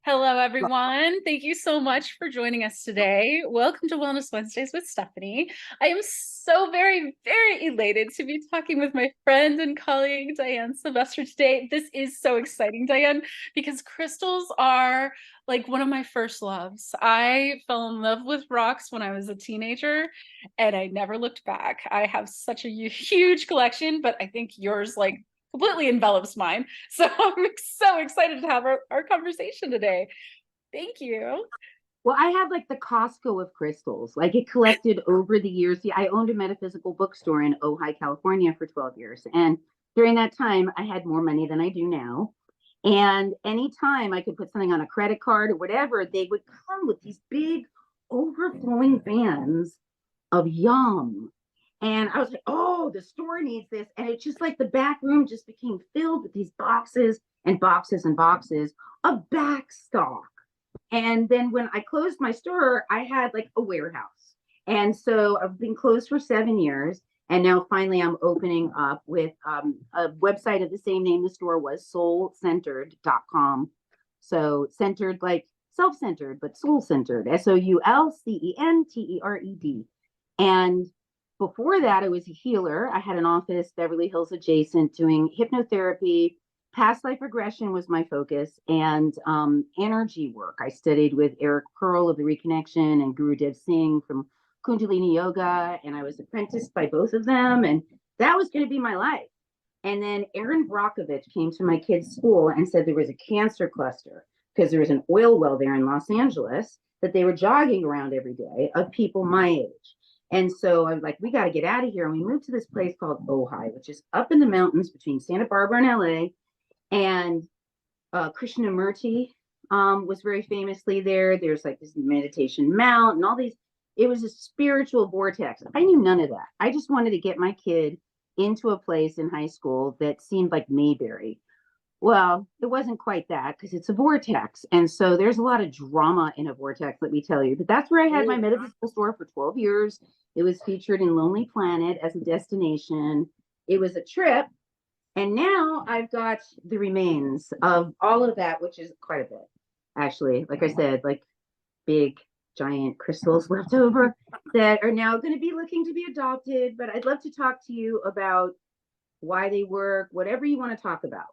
Hello, everyone. Thank you so much for joining us today. Welcome to Wellness Wednesdays with Stephanie. I am so very elated to be talking with my friend and colleague, Diane Silvester, today. This is so exciting, Diane, because crystals are like one of my first loves. I fell in love with rocks when I was a teenager, and I never looked back. I have such a huge collection, but I think yours completely envelops mine. So I'm so excited to have our conversation today. Thank you. Well, I have like the Costco of crystals. Like it collected over the years. See, I owned a metaphysical bookstore in Ojai, California for 12 years. And during that time, I had more money than I do now. And anytime I could put something on a credit card or whatever, they would come with these big overflowing vans of yum. And I was like, oh, the store needs this. And it's just like the back room just became filled with these boxes and boxes and boxes of back stock. And then when I closed my store, I had like a warehouse. And so I've been closed for 7 years. And now finally I'm opening up with a website of the same name. The store was soulcentered.com. So centered like self-centered, but soul-centered, SOULCENTERED. And before that, I was a healer. I had an office, Beverly Hills adjacent, doing hypnotherapy. Past life regression was my focus, and energy work. I studied with Eric Pearl of the Reconnection and Guru Dev Singh from Kundalini Yoga, and I was apprenticed by both of them, and that was going to be my life. And then Aaron Brockovich came to my kids' school and said there was a cancer cluster because there was an oil well there in Los Angeles that they were jogging around every day of people my age. And so I was like, we got to get out of here. And we moved to this place called Ojai, which is up in the mountains between Santa Barbara and LA. And Krishnamurti was very famously there. There's like this meditation mount and all these. It was a spiritual vortex. I knew none of that. I just wanted to get my kid into a place in high school that seemed like Mayberry. Well, it wasn't quite that because it's a vortex. And so there's a lot of drama in a vortex, let me tell you. But that's where I had my metaphysical store for 12 years. It was featured in Lonely Planet as a destination. It was a trip. And now I've got the remains of all of that, which is quite a bit, actually. Like I said, like big, giant crystals left over that are now going to be looking to be adopted. But I'd love to talk to you about why they work, whatever you want to talk about.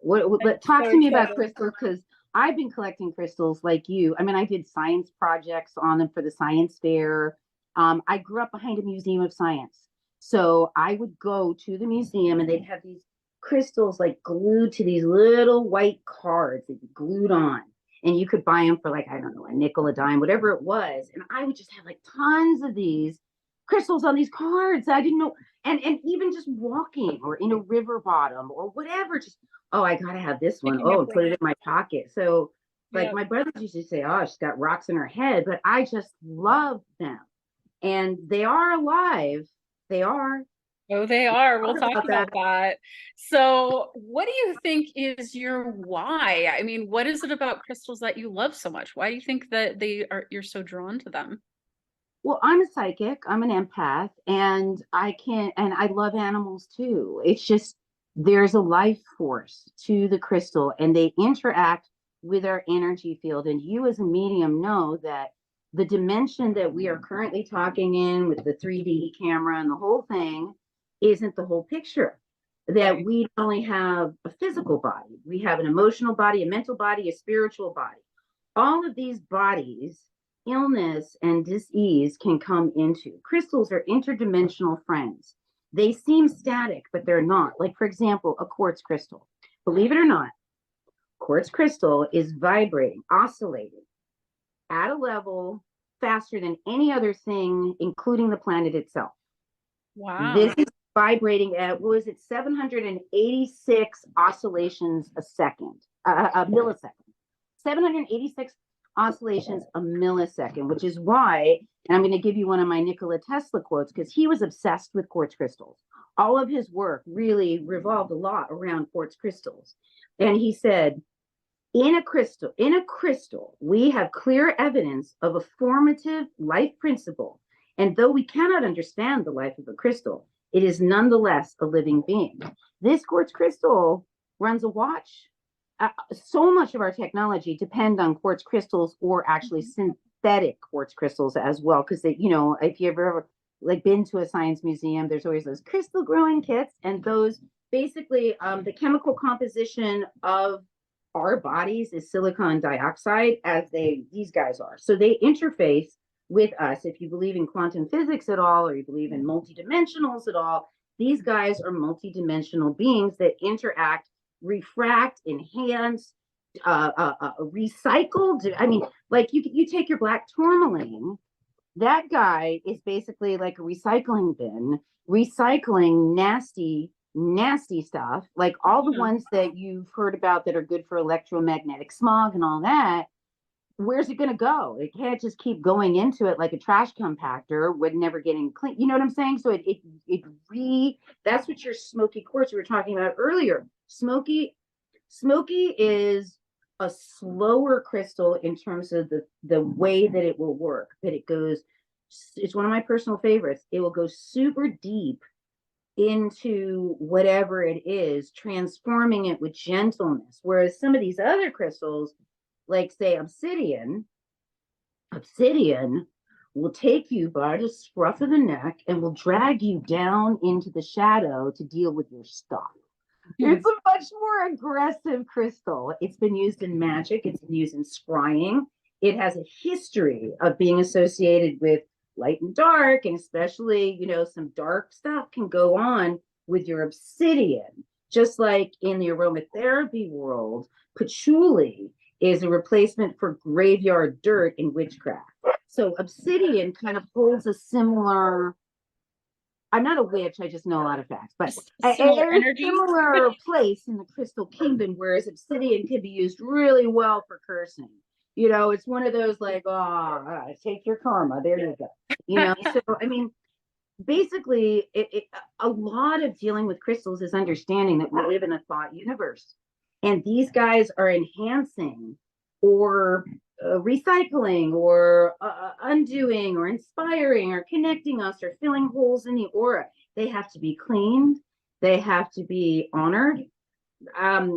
Talk to me about crystals, because I've been collecting crystals like you. I mean, I did science projects on them for the science fair. I grew up behind a museum of science. So I would go to the museum and they'd have these crystals like glued to these little white cards that you glued on, and you could buy them for like, I don't know, a nickel, a dime, whatever it was. And I would just have like tons of these crystals on these cards. I didn't know. And even just walking or in a river bottom or whatever, just, oh, I gotta have this one. Oh, put it in my pocket. So like my brothers used to say, oh, she's got rocks in her head, but I just love them. And they are alive. They are. Oh, they are. We'll talk about that. So, what do you think is your why? I mean, what is it about crystals that you love so much? Why do you think that you're so drawn to them? Well, I'm a psychic, I'm an empath, and I love animals too. It's just there's a life force to the crystal, and they interact with our energy field. And you, as a medium, know that the dimension that we are currently talking in with the 3D camera and the whole thing isn't the whole picture. That we not only have a physical body, we have an emotional body, a mental body, a spiritual body. All of these bodies, illness and disease can come into. Crystals are interdimensional friends. They seem static, but they're not. Like, for example, a quartz crystal. Believe it or not, quartz crystal is vibrating, oscillating at a level faster than any other thing, including the planet itself. Wow. This is vibrating at, what was it, 786 oscillations a second, a millisecond. 786 oscillations a millisecond, which is why, and I'm going to give you one of my Nikola Tesla quotes, because he was obsessed with quartz crystals. All of his work really revolved a lot around quartz crystals. And he said, in a crystal, we have clear evidence of a formative life principle. And though we cannot understand the life of a crystal, it is nonetheless a living being. This quartz crystal runs a watch. so much of our technology depend on quartz crystals, or actually Mhm. synthetic quartz crystals as well. Because they, if you ever like been to a science museum, there's always those crystal growing kits, and those basically the chemical composition of our bodies is silicon dioxide, as these guys are. So they interface with us. If you believe in quantum physics at all, or you believe in multidimensionals at all, these guys are multidimensional beings that interact, refract, enhance, recycled. I mean, like you take your black tourmaline, that guy is basically like a recycling bin, recycling nasty stuff, like all the Yeah. ones that you've heard about that are good for electromagnetic smog and all that. Where's it going to go? It can't just keep going into it like a trash compactor with never getting clean. You know what I'm saying? So that's what your smoky quartz we were talking about earlier. Smoky is a slower crystal in terms of the way that it will work, but it's one of my personal favorites. It will go super deep into whatever it is, transforming it with gentleness. Whereas some of these other crystals, like say obsidian will take you by the scruff of the neck and will drag you down into the shadow to deal with your stuff. It's Yes. a much more aggressive crystal. It's been used in magic, it's been used in scrying. It has a history of being associated with light and dark, and especially, some dark stuff can go on with your obsidian. Just like in the aromatherapy world, patchouli is a replacement for graveyard dirt in witchcraft. So obsidian kind of holds a similar, I'm not a witch, I just know a lot of facts, but Similar a energy. similar place in the crystal kingdom, whereas obsidian can be used really well for cursing. It's one of those like, oh, take your karma. There you go. So I mean, basically, a lot of dealing with crystals is understanding that we live in a thought universe, and these guys are enhancing or recycling or undoing or inspiring or connecting us or filling holes in the aura. They have to be cleaned, they have to be honored.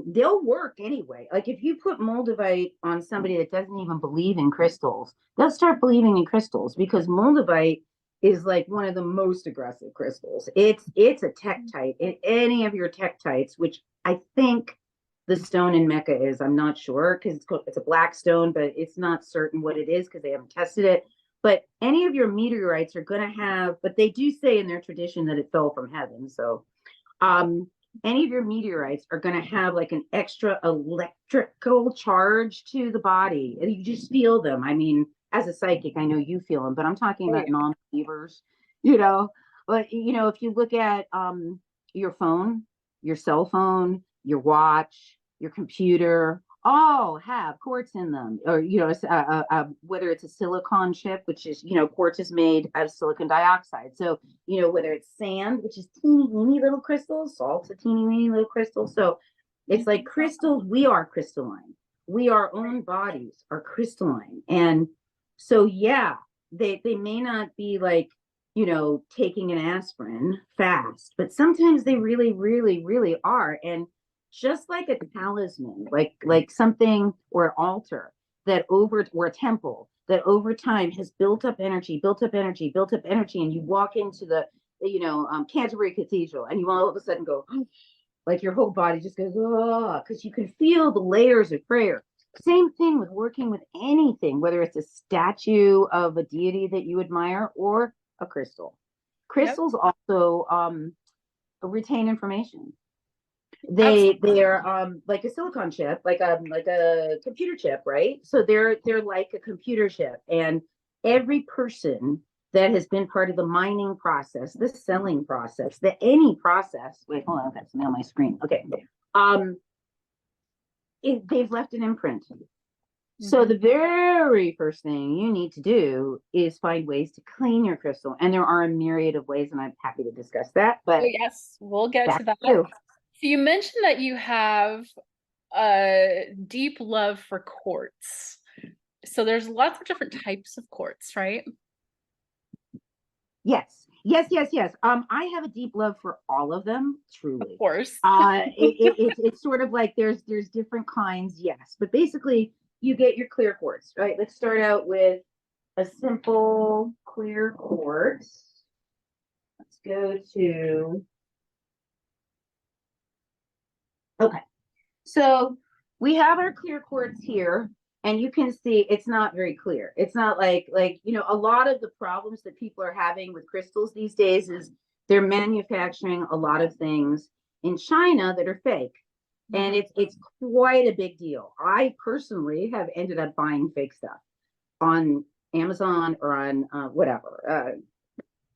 They'll work anyway. Like if you put moldavite on somebody that doesn't even believe in crystals, they'll start believing in crystals, because moldavite is like one of the most aggressive crystals. It's a tektite in any of your tektites, which I think the stone in Mecca is. I'm not sure, because it's a black stone, but it's not certain what it is because they haven't tested it. But any of your meteorites are going to have, but they do say in their tradition that it fell from heaven. So um, any of your meteorites are going to have like an extra electrical charge to the body, and you just feel them. I mean, as a psychic, I know you feel them, but I'm talking Oh about yeah. non-believers, you know. But if you look at your phone, your cell phone, your watch, your computer, all have quartz in them, or whether it's a silicon chip, which is quartz is made out of silicon dioxide. So whether it's sand, which is teeny weeny little crystals, salt's a teeny weeny little crystal. So it's like crystals, we are crystalline. Our own bodies are crystalline. And so yeah, they may not be like, taking an aspirin fast, but sometimes they really, really, really are. And just like a talisman, like something, or an altar or a temple that over time has built up energy, built up energy, built up energy, and you walk into the Canterbury Cathedral, and you all of a sudden go, like your whole body just goes, oh, because you can feel the layers of prayer. Same thing with working with anything, whether it's a statue of a deity that you admire or a crystal. Yep. Crystals also retain information. Absolutely. They're like a silicon chip, like a computer chip, right? So they're like a computer chip, and every person that has been part of the mining process, the selling process, any process. Wait, hold on, I've got something on my screen. Okay, um, they've left an imprint. So Mhm. the very first thing you need to do is find ways to clean your crystal, and there are a myriad of ways, and I'm happy to discuss that. Oh But yes, we'll get back to that. to you. So you mentioned that you have a deep love for quartz. So there's lots of different types of quartz, right? Yes. Yes, yes, yes. I have a deep love for all of them, Of truly. course. It's sort of like there's different kinds, yes. But basically, you get your clear quartz, right? Let's start out with a simple clear quartz. Let's go to, okay. So we have our clear quartz here, and you can see it's not very clear. It's not like a lot of the problems that people are having with crystals these days is they're manufacturing a lot of things in China that are fake. And it's quite a big deal. I personally have ended up buying fake stuff on Amazon or on whatever.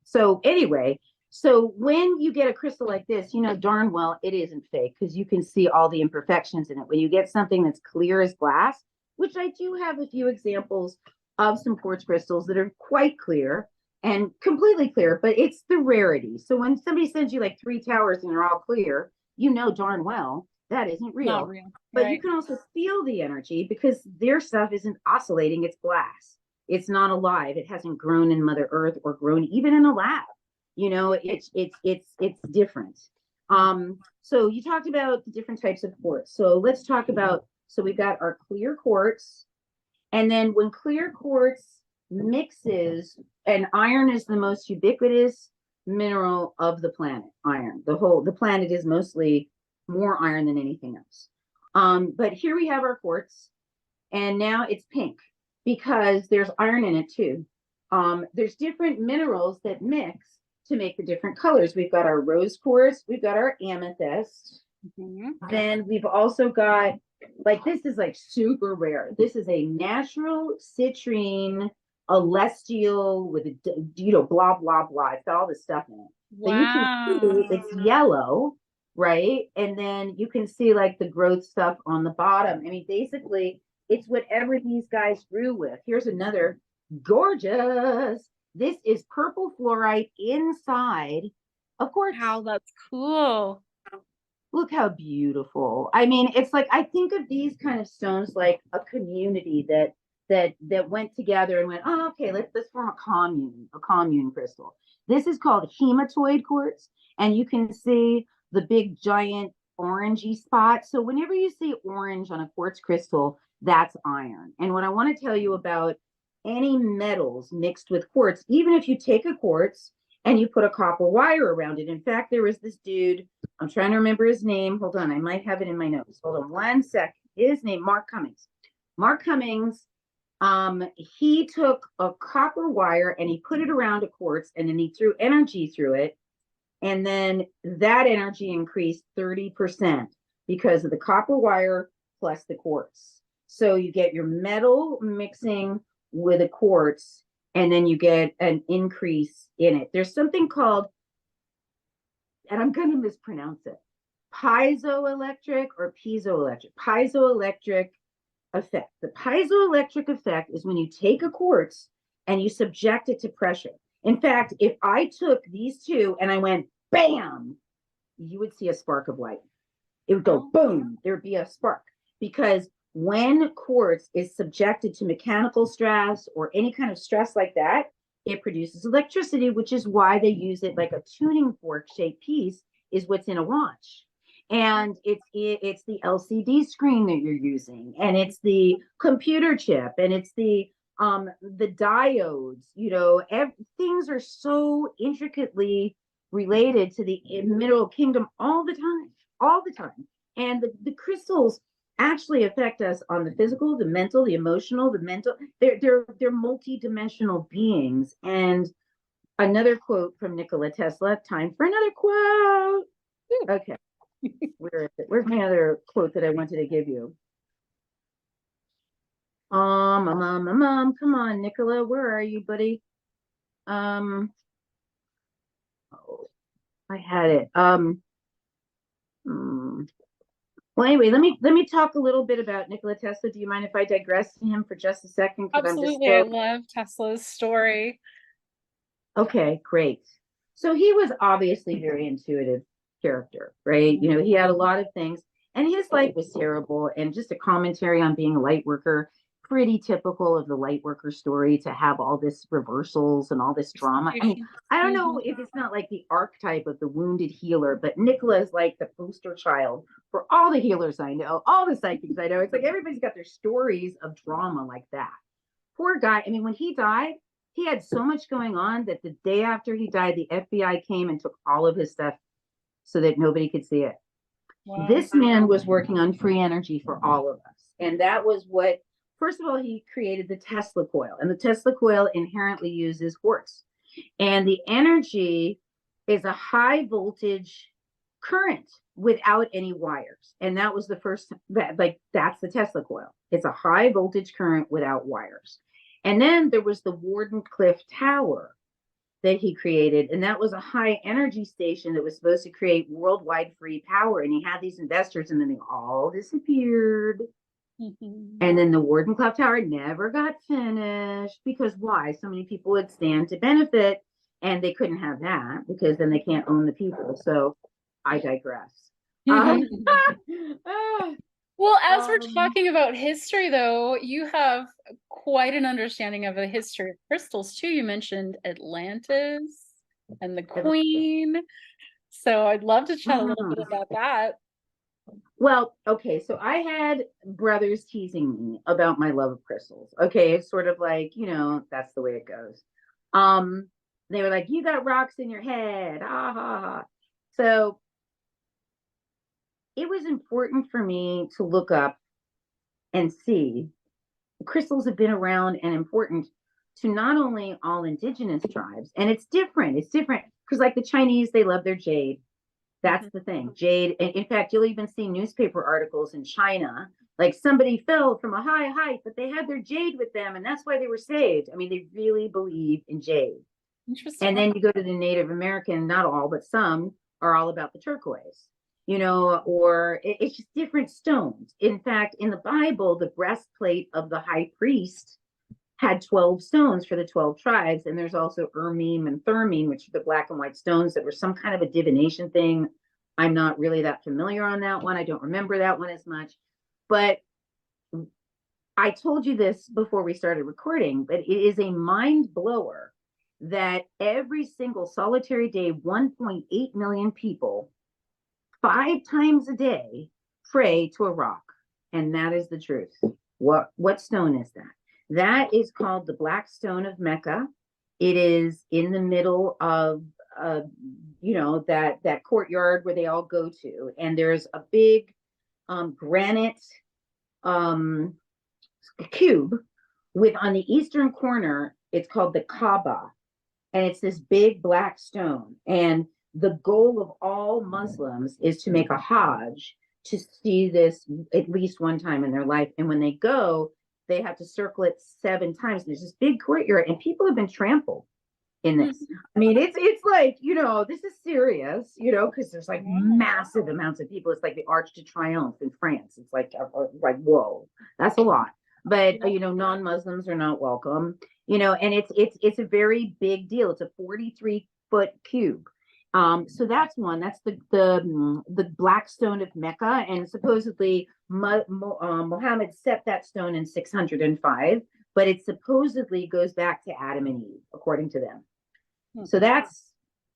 So anyway, so when you get a crystal like this, you know darn well it isn't fake because you can see all the imperfections in it. When you get something that's clear as glass, which I do have a few examples of some quartz crystals that are quite clear and completely clear, but it's the rarity. So when somebody sends you like three towers and they're all clear, you know darn well that isn't Not real. real. But you Right. can also feel the energy because their stuff isn't oscillating, it's glass. It's not alive. It hasn't grown in Mother Earth or grown even in a lab. It's different. So you talked about the different types of quartz. So let's talk about, so we've got our clear quartz, and then when clear quartz mixes, and iron is the most ubiquitous mineral of the planet. Iron, the planet is mostly more iron than anything else. But here we have our quartz, and now it's pink because there's iron in it too. There's different minerals that mix to make the different colors. We've got our rose quartz, we've got our amethyst. Then we've also got, like, this is like super rare. This is a natural citrine celestial with blah blah blah. It's got all this stuff in it. So you can Wow. see it's yellow, right? And then you can see like the growth stuff on the bottom. I mean, basically, it's whatever these guys grew with. Here's another gorgeous. This is purple fluorite inside of quartz. Wow, that's cool. Look how beautiful. I mean, it's like I think of these kind of stones like a community that went together and went, oh, okay, let's form a commune crystal. This is called hematoid quartz, and you can see the big giant orangey spot. So whenever you see orange on a quartz crystal, that's iron. And what I want to tell you about any metals mixed with quartz, even if you take a quartz and you put a copper wire around it. In fact, there was this dude, I'm trying to remember his name. Hold on, I might have it in my notes. Hold on one sec. His name, Mark Cummings. Mark Cummings, he took a copper wire and he put it around a quartz, and then he threw energy through it. And then that energy increased 30% because of the copper wire plus the quartz. So you get your metal mixing with a quartz, and then you get an increase in it. There's something called, and I'm going to mispronounce it, piezoelectric or piezoelectric, piezoelectric effect. The piezoelectric effect is when you take a quartz and you subject it to pressure. In fact, if I took these two and I went bam, you would see a spark of light. It would go boom, there would be a spark. Because when quartz is subjected to mechanical stress or any kind of stress like that, it produces electricity, which is why they use it like a tuning fork shaped piece is what's in a watch. And it's the LCD screen that you're using, and it's the computer chip, and it's the diodes. Things are so intricately related to the mineral kingdom all the time. And the crystals actually affect us on the physical, the mental, the emotional, the mental. They're multi-dimensional beings. And another quote from Nikola Tesla. Time for another quote. Okay. Where is it? Where's my other quote that I wanted to give you? Come on, Nicola, where are you, buddy? Oh, I had it. Well, anyway, let me talk a little bit about Nikola Tesla. Do you mind if I digress to him for just a second? Because I'm just Absolutely. I love Tesla's story. okay, great. So he was obviously very intuitive character, right? He had a lot of things, and his life was terrible. And just a commentary on being a light worker. pretty typical of the light worker story to have all this reversals and all this drama. I mean, I don't know if it's not like the archetype of the wounded healer, but Nicola is like the poster child for all the healers I know, all the psychics I know. It's like everybody's got their stories of drama like that. Poor guy. I mean, when he died, he had so much going on that the day after he died, the FBI came and took all of his stuff so that nobody could see it. Wow. This man was working on free energy for all of us. And that was what, first of all, he created the Tesla coil. And the Tesla coil inherently uses quartz. And the energy is a high voltage current without any wires. And that was the first, that's the Tesla coil. It's a high voltage current without wires. And then there was the Warden Cliff Tower that he created. And that was a high energy station that was supposed to create worldwide free power. And he had these investors and then they all disappeared. And then the Warden Clock Tower never got finished because why? So many people would stand to benefit and they couldn't have that because then they can't own the people. So I digress. Well, as we're talking about history, though, you have quite an understanding of the history of crystals, too. You mentioned Atlantis and the Queen. So I'd love to chat a little bit about that. Well, okay, so I had brothers teasing me about my love of crystals. Okay, it's sort of like, you know, that's the way it goes. They were like, you got rocks in your head. Ah, ha, ha. So it was important for me to look up and see crystals have been around and important to not only all indigenous tribes, and it's different because like the Chinese, they love their jade. That's the thing, jade. And in fact, you'll even see newspaper articles in China, like somebody fell from a high height, but they had their jade with them, and that's why they were saved. I mean, they really believe in jade. Interesting. And then you go to the Native American, not all, but some are all about the turquoise, you know, or it's just different stones. In fact, in the Bible, the breastplate of the high priest had 12 stones for the 12 tribes. And there's also Urmim and Thermine, which are the black and white stones that were some kind of a divination thing. I'm not really that familiar on that one. I don't remember that one as much. But I told you this before we started recording, but it is a mind blower that every single solitary day, 1.8 million people, 5 times a day, pray to a rock. And that is the truth. What stone is that? That is called the Black Stone of Mecca. It is in the middle of, you know, that courtyard where they all go to. And there's a big granite cube with on the eastern corner, it's called the Kaaba. And it's this big black stone. And the goal of all Muslims is to make a Hajj to see this at least one time in their life. And when they go, they have to circle it 7 times. And there's this big courtyard, and people have been trampled in this. I mean, it's like, you know, this is serious, you know, because there's like massive amounts of people. It's like the Arch de Triomphe in France. It's like whoa, that's a lot. But you know, non-Muslims are not welcome. You know, and it's a very big deal. It's a 43-foot cube. So that's one. That's the Black Stone of Mecca, and supposedly Muhammad set that stone in 605, but it supposedly goes back to Adam and Eve, according to them. So that's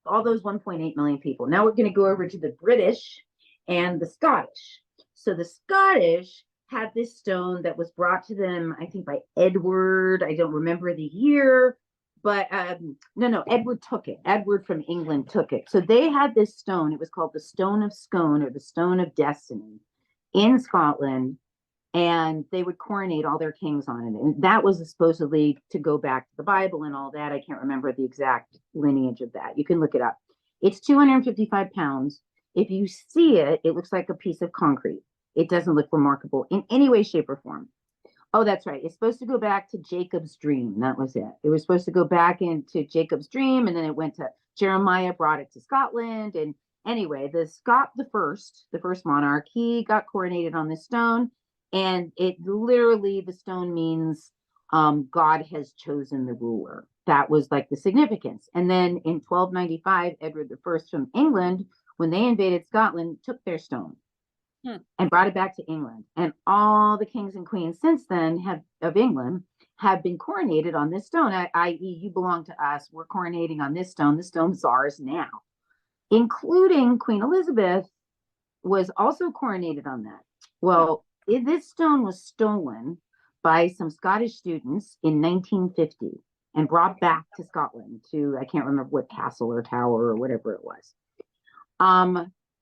all those 1.8 million people. Now we're going to go over to the British and the Scottish. So the Scottish had this stone that was brought to them, I think, by Edward. I don't remember the year. But no, Edward took it. Edward from England took it. So they had this stone. It was called the Stone of Scone, or the Stone of Destiny, in Scotland. And they would coronate all their kings on it. And that was supposedly to go back to the Bible and all that. I can't remember the exact lineage of that. You can look it up. It's 255 pounds. If you see it, it looks like a piece of concrete. It doesn't look remarkable in any way, shape, or form. Oh, that's right. It's supposed to go back to Jacob's dream. That was it. It was supposed to go back into Jacob's dream, and then it went to Jeremiah, brought it to Scotland. And anyway, the first monarch, he got coronated on this stone. And it literally, the stone means God has chosen the ruler. That was like the significance. And then in 1295, Edward I from England, when they invaded Scotland, took their stone. Hmm. and brought it back to England. And all the kings and queens since then of England have been coronated on this stone, i.e., you belong to us. We're coronating on this stone. The stone's ours now, including Queen Elizabeth was also coronated on that. Well, this stone was stolen by some Scottish students in 1950 and brought back to Scotland to, I can't remember what castle or tower or whatever it was.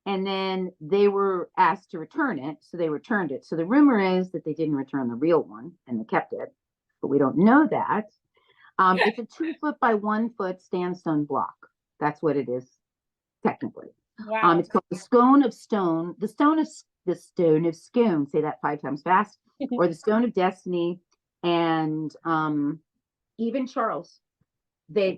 And then they were asked to return it, so they returned it. So the rumor is that they didn't return the real one and they kept it, but we don't know that. It's a 2 foot by 1 foot sandstone block. That's what it is technically. Wow. It's called the Stone of Stone, the Stone of Scone. Say that 5 times fast, or the Stone of Destiny, and even Charles. They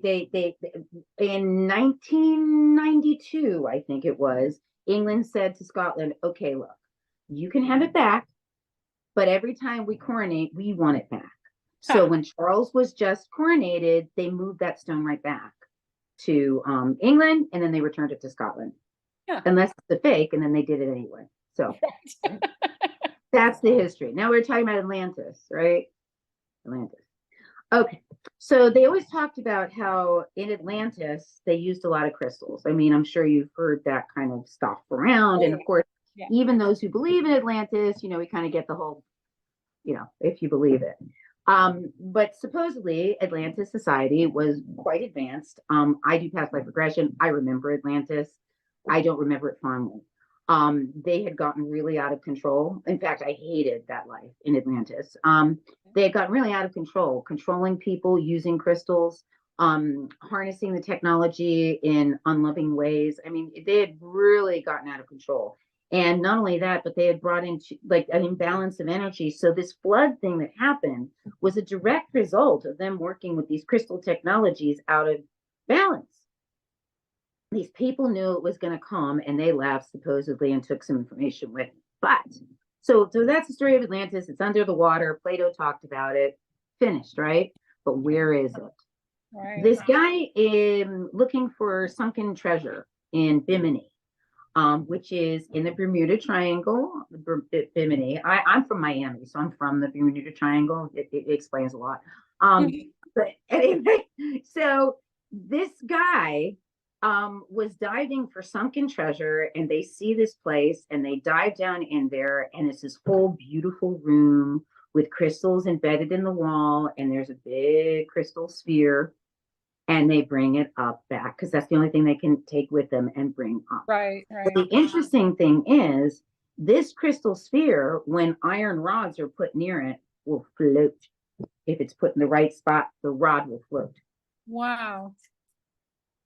in 1992, I think it was, England said to Scotland, "Okay, look, you can have it back, but every time we coronate, we want it back." So when Charles was just coronated, they moved that stone right back to England, and then they returned it to Scotland. Yeah. Unless it's a fake, and then they did it anyway. So that's the history. Now we're talking about Atlantis, right? Atlantis. Okay. So they always talked about how in Atlantis they used a lot of crystals. I mean, I'm sure you've heard that kind of stuff around. And of course, even those who believe in Atlantis, we kind of get the whole, if you believe it. But supposedly Atlantis society was quite advanced. I do past life regression. I remember Atlantis. I don't remember it fondly. They had gotten really out of control. In fact, I hated that life in Atlantis. They had gotten really out of control, controlling people, using crystals, harnessing the technology in unloving ways. I mean, they had really gotten out of control. And not only that, but they had brought in like an imbalance of energy. So this flood thing that happened was a direct result of them working with these crystal technologies out of balance. These people knew it was going to come, and they left supposedly and took some information with them. But so that's the story of Atlantis. It's under the water. Plato talked about it. Finished, right? But where is it? Right. This guy is looking for sunken treasure in Bimini, which is in the Bermuda Triangle. Bimini. I'm from Miami, so I'm from the Bermuda Triangle. It explains a lot. But anyway, so this guy was diving for sunken treasure, and they see this place and they dive down in there, and it's this whole beautiful room with crystals embedded in the wall, and there's a big crystal sphere, and they bring it up back because that's the only thing they can take with them and bring up. Right. But the interesting thing is this crystal sphere, when iron rods are put near it, will float. If it's put in the right spot, the rod will float. Wow.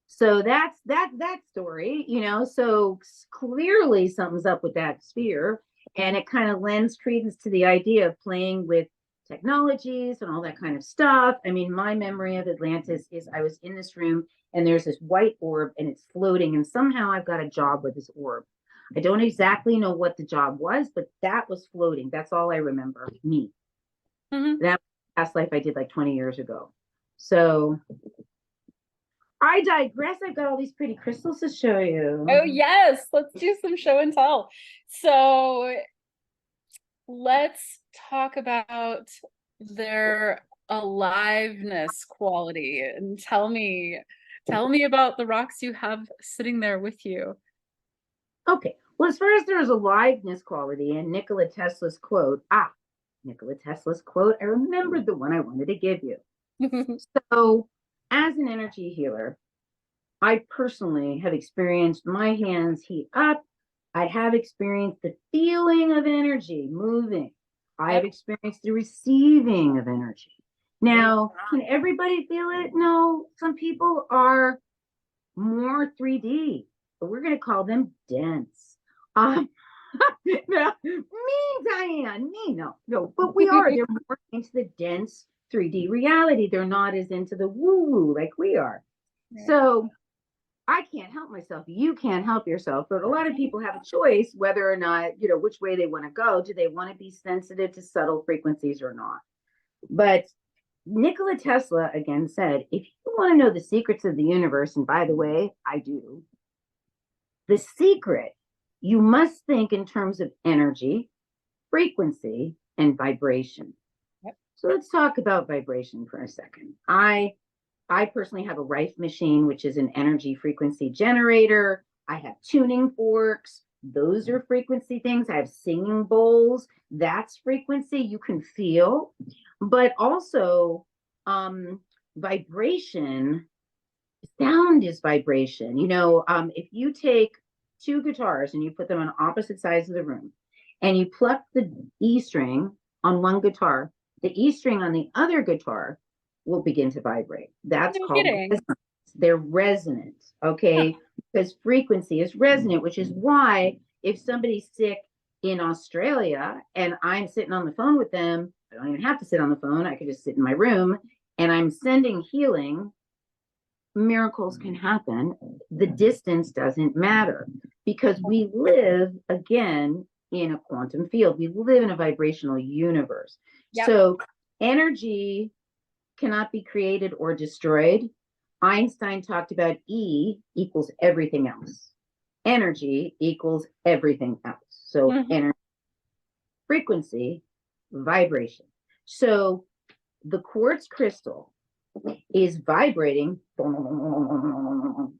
So that's that story, so clearly something's up with that sphere, and it kind of lends credence to the idea of playing with technologies and all that kind of stuff. I mean, my memory of Atlantis is I was in this room and there's this white orb and it's floating, and somehow I've got a job with this orb. I don't exactly know what the job was, but that was floating. That's all I remember. Me. Mm-hmm. That past life I did like 20 years ago. So I digress. I've got all these pretty crystals to show you. Oh, yes. Let's do some show and tell. So let's talk about their aliveness quality and tell me about the rocks you have sitting there with you. Okay. Well, as far as there's aliveness quality and Nikola Tesla's quote, I remembered the one I wanted to give you. So as an energy healer, I personally have experienced my hands heat up. I have experienced the feeling of energy moving. I have experienced the receiving of energy. Now, can everybody feel it? No, some people are more 3D, but we're going to call them dense. No, me, Diane, me, no, but we are. They're more into the dense 3D reality. They're not as into the woo-woo like we are. So I can't help myself. You can't help yourself. But a lot of people have a choice whether or not, which way they want to go. Do they want to be sensitive to subtle frequencies or not? But Nikola Tesla again said, if you want to know the secrets of the universe, and by the way, I do, the secret you must think in terms of energy, frequency, and vibration. Yep. So let's talk about vibration for a second. I personally have a Rife machine, which is an energy frequency generator. I have tuning forks. Those are frequency things. I have singing bowls. That's frequency you can feel. But also, vibration, sound is vibration. If you take two guitars and you put them on opposite sides of the room and you pluck the E string on one guitar, the E string on the other guitar will begin to vibrate. That's No called kidding. resonance. They're resonant, okay? Huh. Because frequency is resonant, which is why if somebody's sick in Australia and I'm sitting on the phone with them, I don't even have to sit on the phone. I could just sit in my room and I'm sending healing. Miracles can happen. The distance doesn't matter because we live again in a quantum field. We live in a vibrational universe. Yep. So energy cannot be created or destroyed. Einstein talked about E equals everything else. Energy equals everything else. So energy, frequency, vibration. So the quartz crystal is vibrating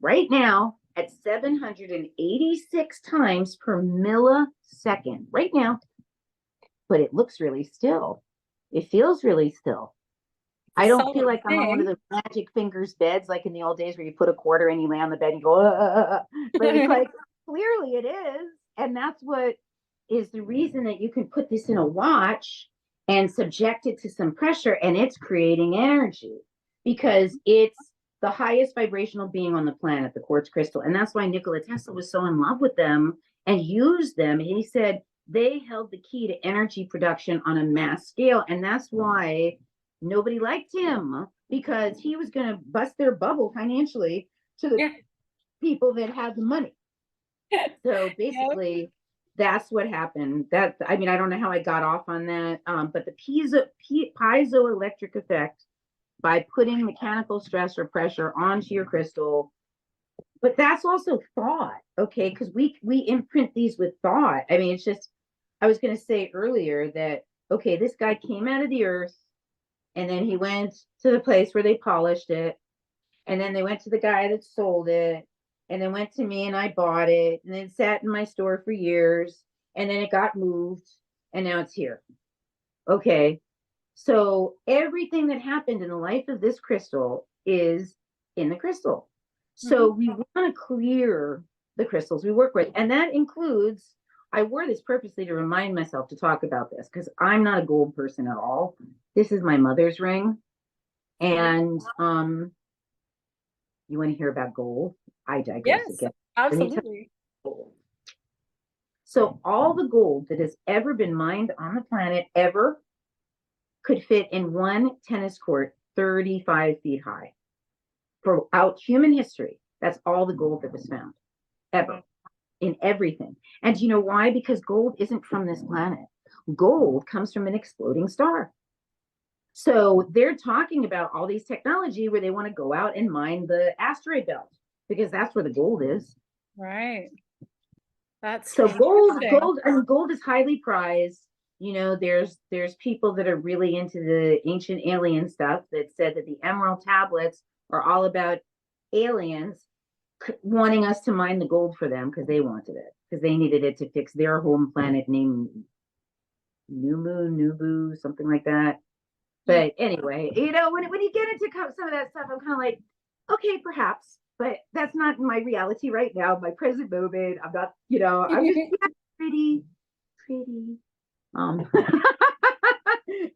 right now at 786 times per millisecond right now, but it looks really still. It feels really still. I don't feel like I'm on one of those magic fingers beds like in the old days where you put a quarter and you lay on the bed and you go, but it's like clearly it is. And that's what is the reason that you can put this in a watch and subject it to some pressure and it's creating energy because it's the highest vibrational being on the planet, the quartz crystal. And that's why Nikola Tesla was so in love with them and used them. He said they held the key to energy production on a mass scale. And that's why nobody liked him because he was going to bust their bubble financially to the people that had the money. So basically, that's what happened. I don't know how I got off on that, but the piezoelectric effect by putting mechanical stress or pressure onto your crystal. But that's also thought, okay? Because we imprint these with thought. I mean, it's just, I was going to say earlier that, okay, this guy came out of the earth and then he went to the place where they polished it. And then they went to the guy that sold it. And then went to me and I bought it. And then sat in my store for years. And then it got moved. And now it's here. Okay. So everything that happened in the life of this crystal is in the crystal. So we want to clear the crystals we work with. And that includes, I wore this purposely to remind myself to talk about this because I'm not a gold person at all. This is my mother's ring. And you want to hear about gold? I digress again. Absolutely. So all the gold that has ever been mined on the planet ever could fit in one tennis court 35 feet high. Throughout human history, that's all the gold that was found ever in everything. And do you know why? Because gold isn't from this planet. Gold comes from an exploding star. So they're talking about all these technology where they want to go out and mine the asteroid belt because that's where the gold is. Right. That's so gold is highly prized. There's people that are really into the ancient alien stuff that said that the emerald tablets are all about aliens wanting us to mine the gold for them because they wanted it, because they needed it to fix their home planet named Nubu, something like that. But anyway, when you get into some of that stuff, I'm kind of like, okay, perhaps, but that's not my reality right now, my present moment. I'm not, I'm just pretty.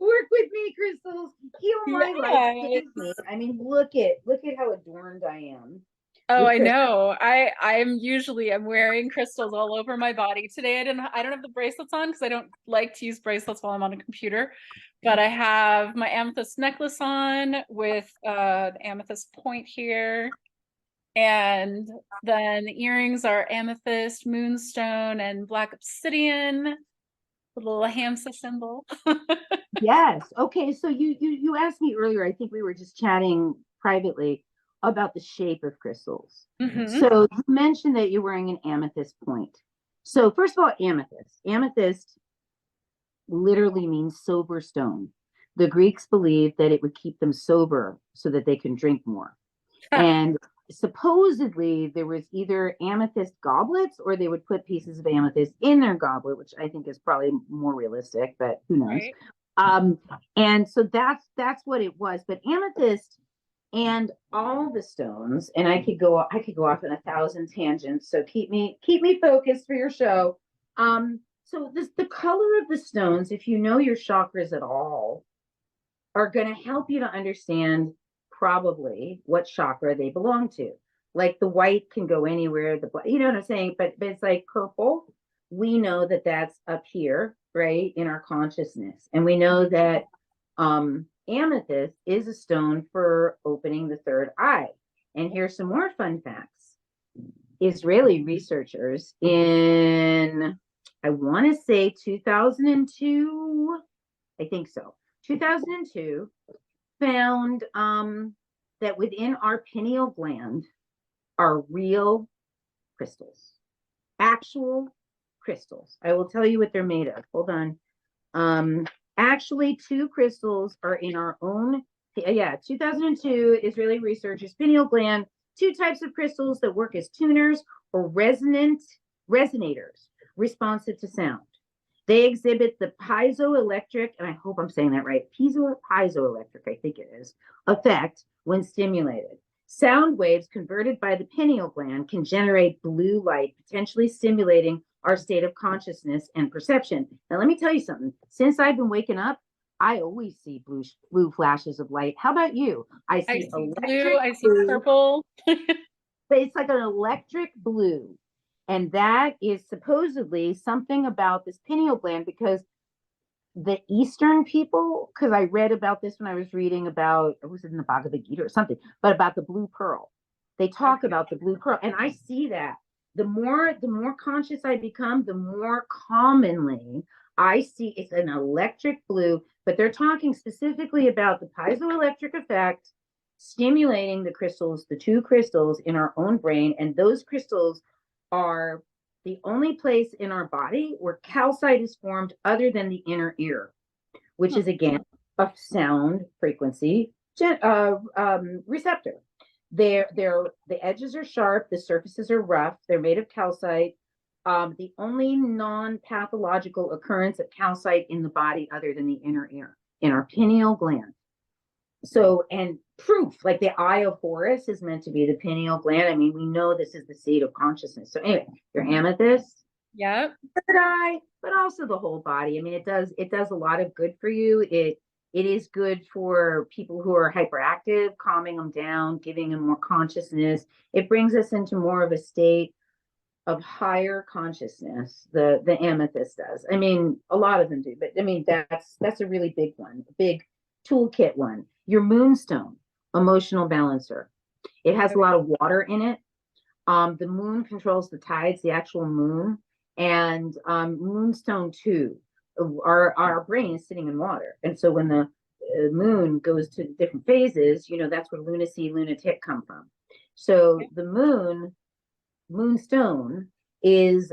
Work with me, crystals. Heal my life. I mean, look at how adorned I am. Oh, I know. I'm wearing crystals all over my body today. I don't have the bracelets on because I don't like to use bracelets while I'm on a computer, but I have my amethyst necklace on with the amethyst point here. And then the earrings are amethyst, moonstone, and black obsidian, the little hamsa symbol. Yes. Okay. So you asked me earlier, I think we were just chatting privately about the shape of crystals. So you mentioned that you're wearing an amethyst point. So first of all, amethyst. Amethyst literally means sober stone. The Greeks believed that it would keep them sober so that they can drink more. And supposedly there was either amethyst goblets or they would put pieces of amethyst in their goblet, which I think is probably more realistic, but who knows? Right. Um, and so that's what it was. But amethyst and all the stones, and I could go off on 1,000 tangents. So keep me focused for your show. So the color of the stones, if you know your chakras at all, are going to help you to understand probably what chakra they belong to. Like the white can go anywhere, you know what I'm saying? But it's like purple. We know that that's up here, right, in our consciousness. And we know that amethyst is a stone for opening the third eye. And here's some more fun facts. Israeli researchers in, I want to say 2002, I think so, 2002, found that within our pineal gland are real crystals, actual crystals. I will tell you what they're made of. Hold on. Actually, two crystals are in our own. Yeah, 2002, Israeli researchers, pineal gland, two types of crystals that work as tuners or resonators responsive to sound. They exhibit the piezoelectric, and I hope I'm saying that right, piezoelectric, I think it is, effect when stimulated. Sound waves converted by the pineal gland can generate blue light, potentially stimulating our state of consciousness and perception. Now, let me tell you something. Since I've been waking up, I always see blue flashes of light. How about you? I I see see blue, electric I see blue, purple. but it's like an electric blue. And that is supposedly something about this pineal gland because the Eastern people, because I read about this when I was reading about, it was in the Bhagavad Gita or something, but about the blue pearl. They talk Okay. about the blue pearl, and I see that. The more conscious I become, the more commonly I see it's an electric blue, but they're talking specifically about the piezoelectric effect stimulating the crystals, the two crystals in our own brain, and those crystals are the only place in our body where calcite is formed other than the inner ear, which Huh. is again a sound frequency receptor. The edges are sharp, the surfaces are rough, they're made of calcite. The only non-pathological occurrence of calcite in the body other than the inner ear, in our pineal gland. So, and proof, like the eye of Horus is meant to be the pineal gland. I mean, we know this is the seat of consciousness. So anyway, your amethyst, Yep. third eye, but also the whole body. I mean, it does a lot of good for you. It is good for people who are hyperactive, calming them down, giving them more consciousness. It brings us into more of a state of higher consciousness. The amethyst does. I mean, a lot of them do, but I mean that's a really big one, a big toolkit one. Your moonstone, emotional balancer. It has a Okay. lot of water in it. The moon controls the tides, the actual moon, and moonstone too. Our brain is sitting in water, and so when the moon goes to different phases, that's where lunacy, lunatic come from. So the moonstone is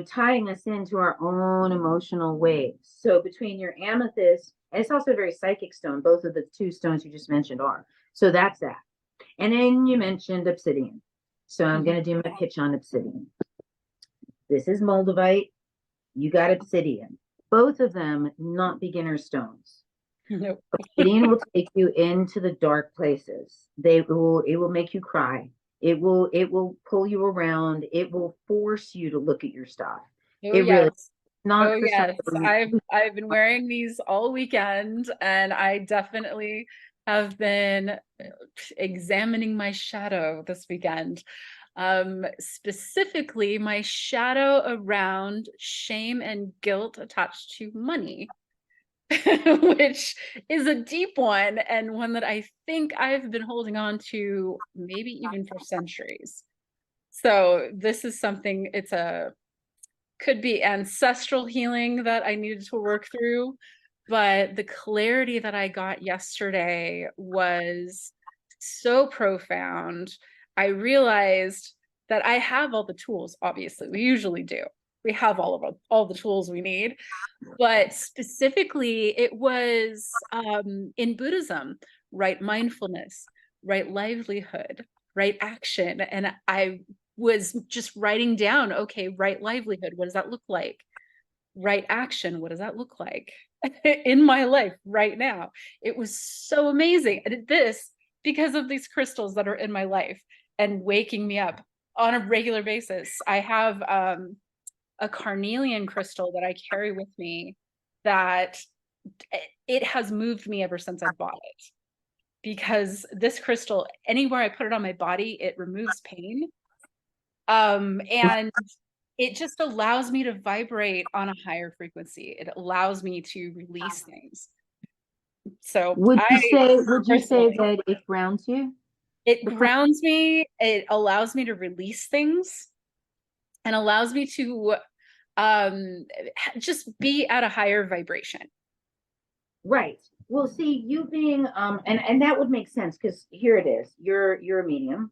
tying us into our own emotional waves. So between your amethyst, and it's also a very psychic stone, both of the two stones you just mentioned are. So that's that. And then you mentioned obsidian. So I'm Mhm. going to do my pitch on obsidian. This is moldavite. You got obsidian. Both of them not beginner stones. Nope. Obsidian will take you into the dark places. It will make you cry. It will pull you around. It will force you to look at your stuff. Oh It really yes. Oh not for yes. somebody. I've been wearing these all weekend and I definitely have been examining my shadow this weekend. Specifically my shadow around shame and guilt attached to money. Which is a deep one and one that I think I've been holding on to maybe even for centuries. So this is something, it's a could be ancestral healing that I needed to work through, but the clarity that I got yesterday was so profound. I realized that I have all the tools, obviously, we usually do. we have all the tools we need. But specifically, it was in Buddhism, right mindfulness, right livelihood, right action. And I was just writing down, okay, right livelihood, what does that look like? Right action, what does that look like in my life right now? It was so amazing. I did this because of these crystals that are in my life and waking me up on a regular basis. I have a carnelian crystal that I carry with me that it has moved me ever since I bought it. Because this crystal, anywhere I put it on my body, it removes pain. And it just allows me to vibrate on a higher frequency. It allows me to release things. So Would you I say personally, that it grounds you? it grounds me. It allows me to release things and allows me to just be at a higher vibration. Right. Well, see, you being and that would make sense because here it is. You're a medium.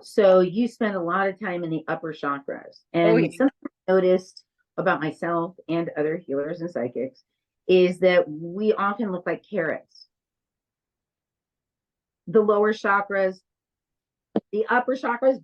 So you spend a lot of time in the upper chakras. Oh And yeah. something I noticed about myself and other healers and psychics is that we often look like carrots. The lower chakras, the upper chakras,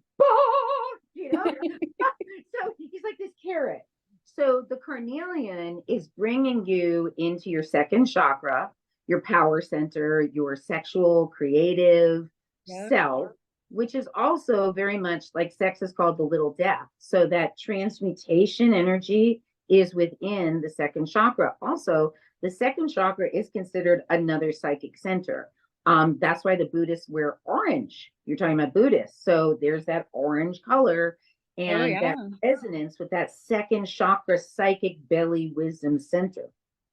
you know? So he's like this carrot. So the carnelian is bringing you into your second chakra, your power center, your sexual, creative Yeah. self, which is also very much like sex is called the little death. So that transmutation energy is within the second chakra. Also, the second chakra is considered another psychic center. That's why the Buddhists wear orange. You're talking about Buddhists. So there's that orange color Oh and yeah. that resonance with that second chakra, psychic belly wisdom center.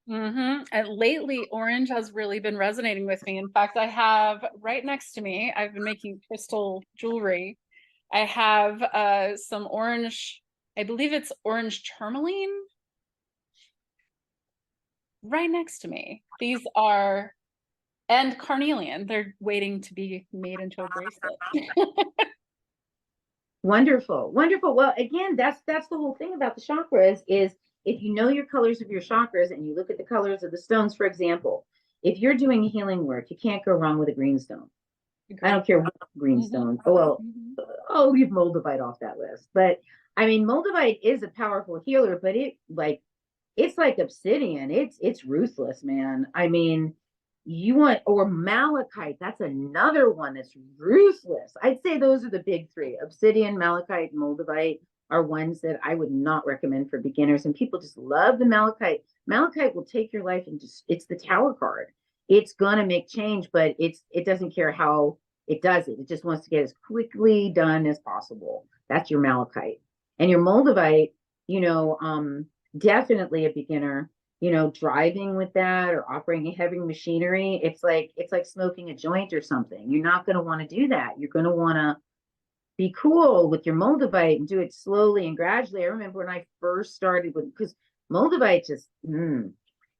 Mm-hmm. And lately, orange has really been resonating with me. In fact, I have right next to me, I've been making crystal jewelry. I have some orange, I believe it's orange tourmaline right next to me. These are, and carnelian, they're waiting to be made into a bracelet. Wonderful, wonderful. Well, again, that's the whole thing about the chakras is if you know your colors of your chakras and you look at the colors of the stones, for example, if you're doing healing work, you can't go wrong with a green stone. I Agreed. don't care what green Mm-hmm. stone. Oh well, Mm-hmm. I'll leave moldavite off that list. But I mean, moldavite is a powerful healer, but it's like obsidian. It's ruthless, man. I mean, you want or malachite. That's another one that's ruthless. I'd say those are the big three. Obsidian, malachite, moldavite are ones that I would not recommend for beginners. And people just love the malachite. Malachite will take your life and just it's the tower card. It's gonna make change, but it doesn't care how it does it. It just wants to get as quickly done as possible. That's your malachite. And your moldavite, you know, definitely a beginner, you know, driving with that or operating heavy machinery. It's like smoking a joint or something. You're not going to want to do that. You're going to want to be cool with your moldavite and do it slowly and gradually. I remember when I first started with because moldavite just when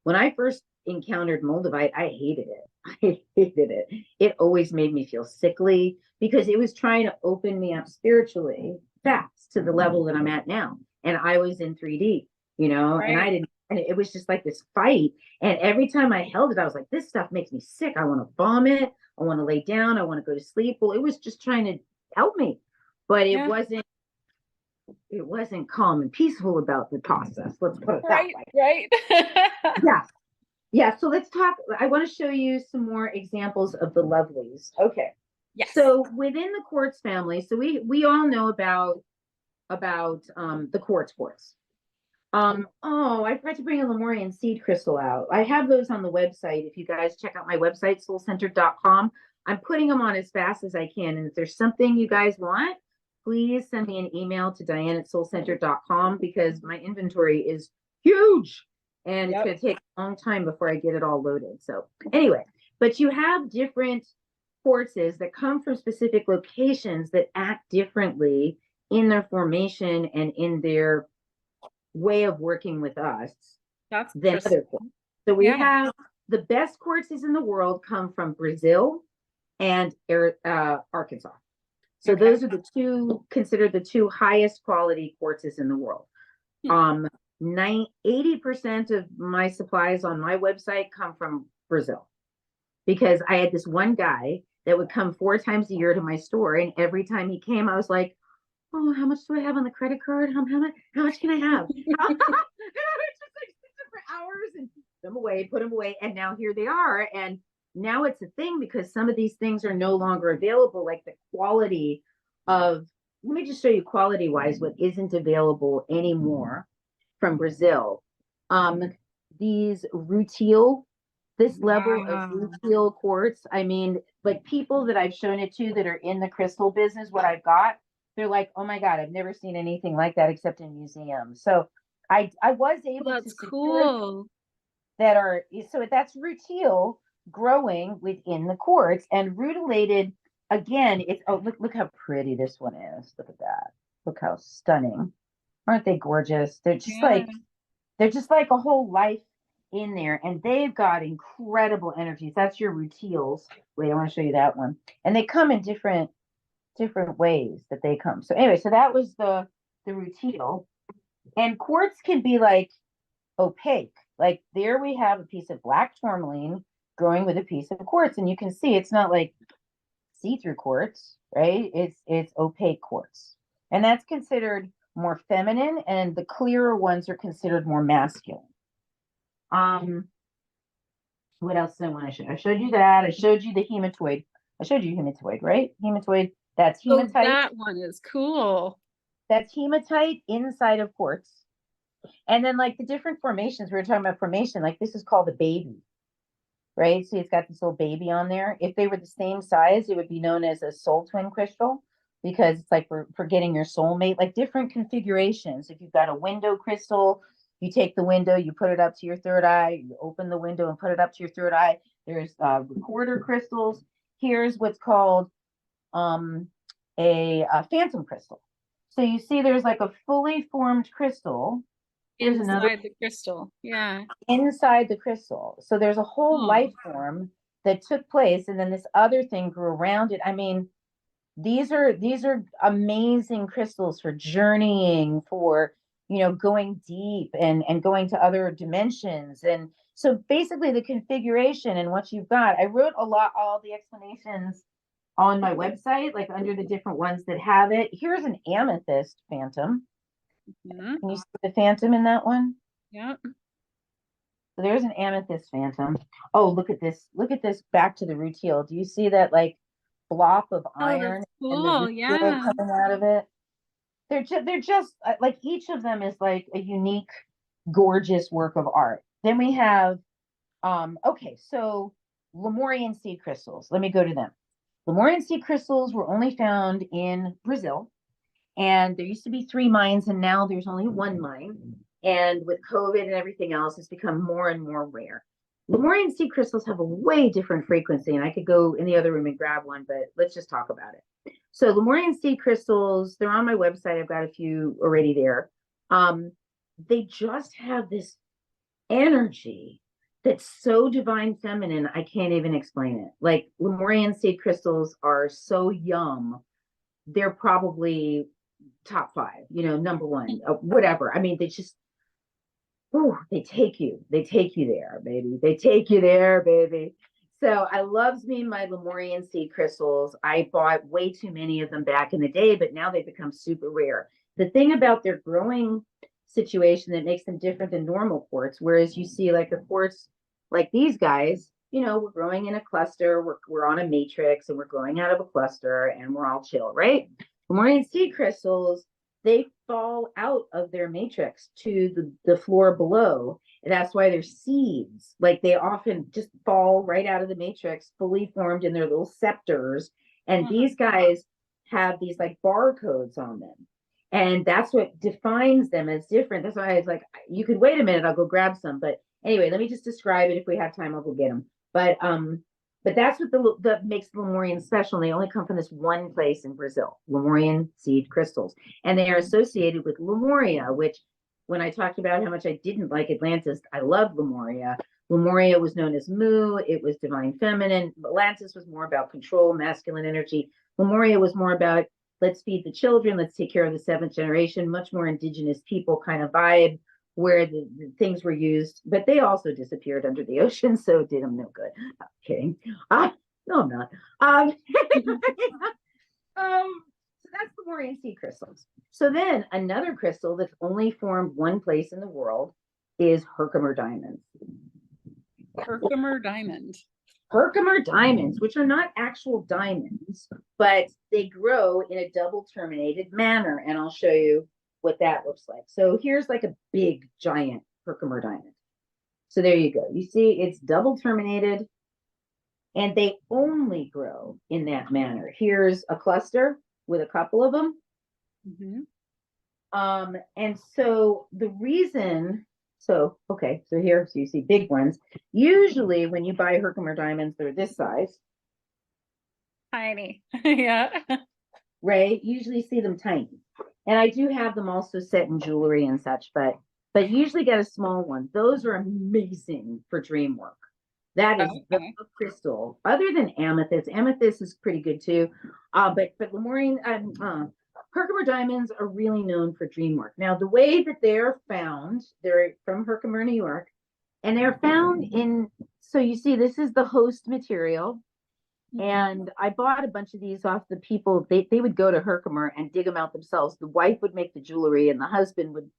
I first encountered moldavite, I hated it. I hated it. It always made me feel sickly because it was trying to open me up spiritually fast to the level that I'm at now. And I was in 3D, you know, and I Right. didn't, and it was just like this fight. And every time I held it, I was like, this stuff makes me sick. I want to vomit. I want to lay down. I want to go to sleep. Well, it was just trying to help me, but Yeah. it wasn't calm and peaceful about the process. Let's put it that Right. way. Right. Yeah. Yeah, so let's talk. I want to show you some more examples of the lovelies. Okay. Yes. So within the quartz family, so we all know about the quartz. Oh, I forgot to bring a Lemurian seed crystal out. I have those on the website. If you guys check out my website, soulcentered.com, I'm putting them on as fast as I can. And if there's something you guys want, please send me an email to Diane@soulcentered.com because my inventory is huge and it's Yep. going to take a long time before I get it all loaded. So anyway, but you have different quartzes that come from specific locations that act differently in their formation and in their way of working with us That's than interesting. other quartz. So we Yeah. have the best quartzes in the world come from Brazil and Arkansas. So Okay. those are the two considered the two highest quality quartzes in the world. Um, 80% of my supplies on my website come from Brazil because I had this one guy that would come 4 times a year to my store, and every time he came, I was like, "Oh, how much do I have on the credit card? How much can I have?" And I would just like sit there for hours and put them away, and now here they are. And now it's a thing because some of these things are no longer available. Like the quality of, let me just show you quality wise what isn't available anymore from Brazil. Um, these rutile, this level of Wow. rutile quartz. I mean, like people that I've shown it to that are in the crystal business, what I've got, they're like, "Oh my God, I've never seen anything like that except in museums." So I was able to That's secure cool. that are, so that's rutile growing within the quartz, and rutilated again. It's, oh, look how pretty this one is. Look at that. Look how stunning. Aren't they gorgeous? Yeah. They're just like a whole life in there, and they've got incredible energies. That's your rutiles. Wait, I want to show you that one. And they come in different ways that they come. So anyway, so that was the rutile. And quartz can be like opaque. Like there we have a piece of black tourmaline growing with a piece of quartz, and you can see it's not like see-through quartz, right? It's opaque quartz. And that's considered more feminine, and the clearer ones are considered more masculine. Um, what else do I want to show? I showed you that. I showed you the hematoid. I showed you hematoid, right? Hematoid, that's Oh, hematite. that one is cool. That's hematite inside of quartz. And then like the different formations, we were talking about formation, like this is called a baby, right? See, it's got this little baby on there. If they were the same size, it would be known as a soul twin crystal because it's like for getting your soulmate, like different configurations. If you've got a window crystal, you take the window, you put it up to your third eye, you open the window and put it up to your third eye. There's recorder crystals. Here's what's called um, a phantom crystal. So you see there's like a fully formed crystal. Here's another Inside the crystal. Yeah. inside the crystal. So there's a whole Oh, life form that took place, and then this other thing grew around it. I mean, these are amazing crystals for journeying, for going deep and going to other dimensions. And so basically the configuration and what you've got, I wrote all the explanations on my website, like under the different ones that have it. Here's an amethyst phantom. yeah. Can you see the phantom in that one? Yeah. So there's an amethyst phantom. Oh, look at this. Look at this back to the rutile. Do you see that like blob of Oh, iron that's and the cool. rutile Yeah. coming out of it? They're just like each of them is like a unique, gorgeous work of art. Then we have okay, so Lemurian seed crystals. Let me go to them. Lemurian seed crystals were only found in Brazil, and there used to be 3 mines, and now there's only 1 mine. And with COVID and everything else, it's become more and more rare. Lemurian sea crystals have a way different frequency, and I could go in the other room and grab one, but let's just talk about it. So Lemurian sea crystals, they're on my website. I've got a few already there. Um, they just have this energy that's so divine feminine, I can't even explain it. Like Lemurian sea crystals are so yum. They're probably top 5, number 1, whatever. I mean, they just, oh, they take you there, baby. They take you there, baby. So I loves me my Lemurian seed crystals. I bought way too many of them back in the day, but now they've become super rare. The thing about their growing situation that makes them different than normal quartz, whereas you see like a quartz like these guys, we're growing in a cluster, we're on a matrix, and we're growing out of a cluster, and we're all chill, right? Lemurian seed crystals, they fall out of their matrix to the floor below. And that's why they're seeds. Like they often just fall right out of the matrix, fully formed in their little scepters. And Uh-huh. these guys have these like barcodes on them. And that's what defines them as different. That's why I was like, you could wait a minute, I'll go grab some. But anyway, let me just describe it. If we have time, I'll go get them. But that's what that makes Lemurian special. And they only come from this one place in Brazil, Lemurian seed crystals. And they are associated with Lemuria, which when I talked about how much I didn't like Atlantis, I loved Lemuria. Lemuria was known as Mu, it was divine feminine. Atlantis was more about control, masculine energy. Lemuria was more about let's feed the children, let's take care of the seventh generation, much more indigenous people kind of vibe, where the things were used, but they also disappeared under the ocean, so it did them no good. I'm kidding. No, I'm not. So that's the Lemurian sea crystals. So then another crystal that's only formed one place in the world is Herkimer diamonds. Herkimer diamond. Herkimer diamonds, which are not actual diamonds, but they grow in a double terminated manner. And I'll show you what that looks like. So here's like a big, giant Herkimer diamond. So there you go. You see, it's double terminated, and they only grow in that manner. Here's a cluster with a couple of them. And so the reason, so here, so you see big ones. Usually when you buy Herkimer diamonds, they're this size. Tiny. Yeah. Right? Usually see them tiny. And I do have them also set in jewelry and such, but usually get a small one. Those are amazing for dream work. That is the crystal. Other than amethyst, amethyst is pretty good too. But Lemurian Herkimer diamonds are really known for dream work. Now, the way that they're found, they're from Herkimer, New York, and they're found in. So you see, this is the host material. And I bought a bunch of these off the people. They would go to Herkimer and dig them out themselves. The wife would make the jewelry and the husband would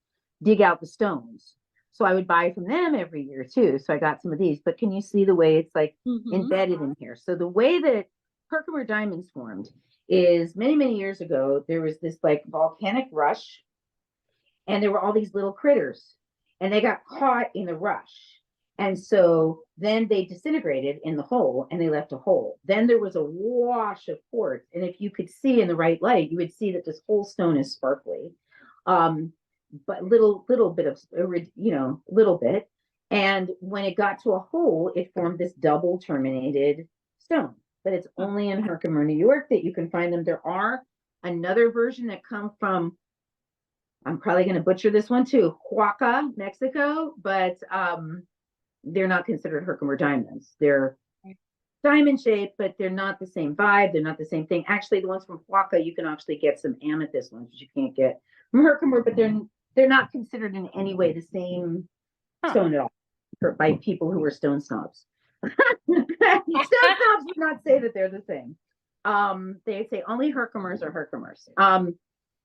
dig out the stones. So I would buy from them every year too. So I got some of these, but can you see the way it's like embedded in here? So the way that Herkimer diamonds formed is many, many years ago, there was this like volcanic rush, and there were all these little critters, and they got caught in the rush. And so then they disintegrated in the hole, and they left a hole. Then there was a wash of quartz. And if you could see in the right light, you would see that this whole stone is sparkly. But little bit of, little bit. And when it got to a hole, it formed this double terminated stone. But it's only in Herkimer, New York that you can find them. There are another version that come from, I'm probably going to butcher this one too, Oaxaca, Mexico, but they're not considered Herkimer diamonds. They're diamond shaped, but they're not the same vibe. They're not the same thing. Actually, the ones from Oaxaca, you can actually get some amethyst ones, which you can't get from Herkimer, but they're not considered in any way the same stone at all by people who are stone snobs. Stone snobs would not say that they're the same. They say only Herkimers are Herkimers.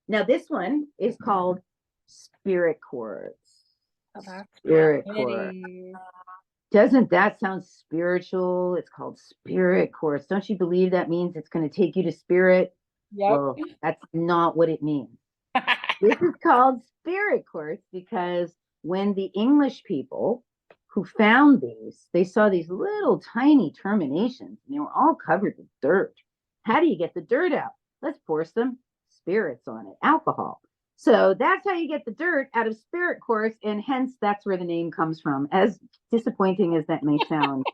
Now this one is called spirit quartz. Spirit quartz. Doesn't that sound spiritual? It's called spirit quartz. Don't you believe that means it's going to take you to spirit? Yep. Well, that's not what it means. This is called spirit quartz because when the English people who found these, they saw these little tiny terminations, and they were all covered with dirt. How do you get the dirt out? Let's pour some spirits on it, alcohol. So that's how you get the dirt out of spirit quartz, and hence that's where the name comes from, as disappointing as that may sound.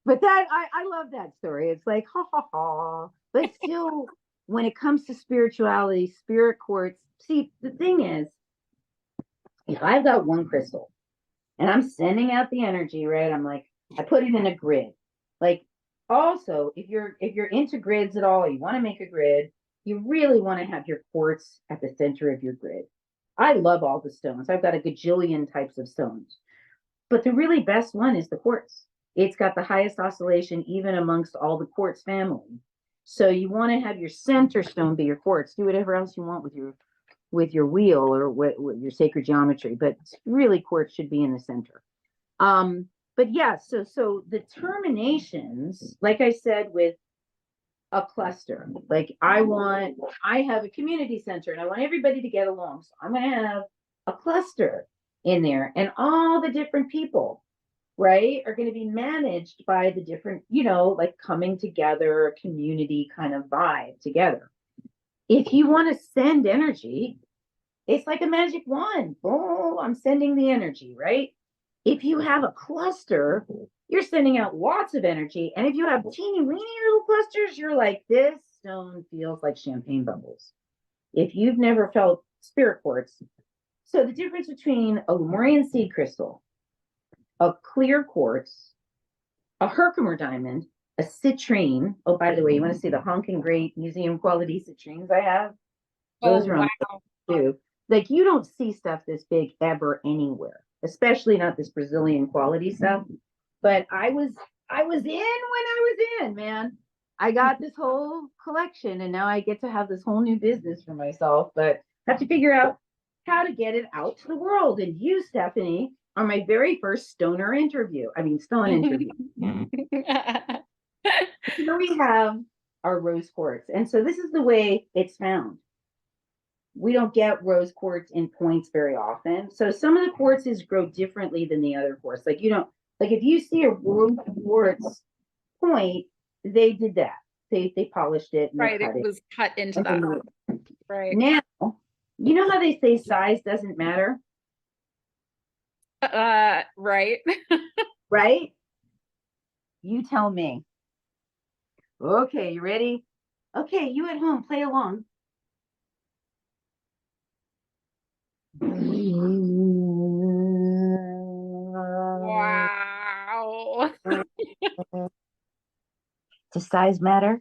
But that I love that story. It's like, ha ha ha. But still, when it comes to spirituality, spirit quartz, see, the thing is, if I've got one crystal and I'm sending out the energy, right? I'm like, I put it in a grid. Like, also, if you're into grids at all, you want to make a grid, you really want to have your quartz at the center of your grid. I love all the stones. I've got a gajillion types of stones. But the really best one is the quartz. It's got the highest oscillation even amongst all the quartz family. So you want to have your center stone be your quartz. Do whatever else you want with your wheel or with your sacred geometry, but really quartz should be in the center. But yeah, so the terminations, like I said, with a cluster, like I have a community center and I want everybody to get along. So I'm going to have a cluster in there, and all the different people, right, are going to be managed by the different, like coming together, a community kind of vibe together. If you want to send energy, it's like a magic wand. Boom, I'm sending the energy, right? If you have a cluster, you're sending out lots of energy. And if you have teeny weeny little clusters, you're like, this stone feels like champagne bubbles. If you've never felt spirit quartz. So the difference between a Lemurian seed crystal, a clear quartz, a Herkimer diamond, a citrine. Oh, by the way, you want to see the honking great museum quality citrines I have? Oh, Those are on wow. too. Like you don't see stuff this big ever anywhere, especially not this Brazilian quality stuff. But I was in when I was in, man. I got this whole collection and now I get to have this whole new business for myself, but I have to figure out how to get it out to the world. And you, Stephanie, are my very first stoner interview. I mean, stone interview. Here we have our rose quartz. And so this is the way it's found. We don't get rose quartz in points very often. So some of the quartzes grow differently than the other quartz. Like you don't like if you see a rose quartz point, they did that. They polished it and they Right, cut it it. was cut into that. Right. Now, you know how they say size doesn't matter, Right. right? You tell me. Okay, you ready? Okay, you at home, play along. Wow. Does size matter?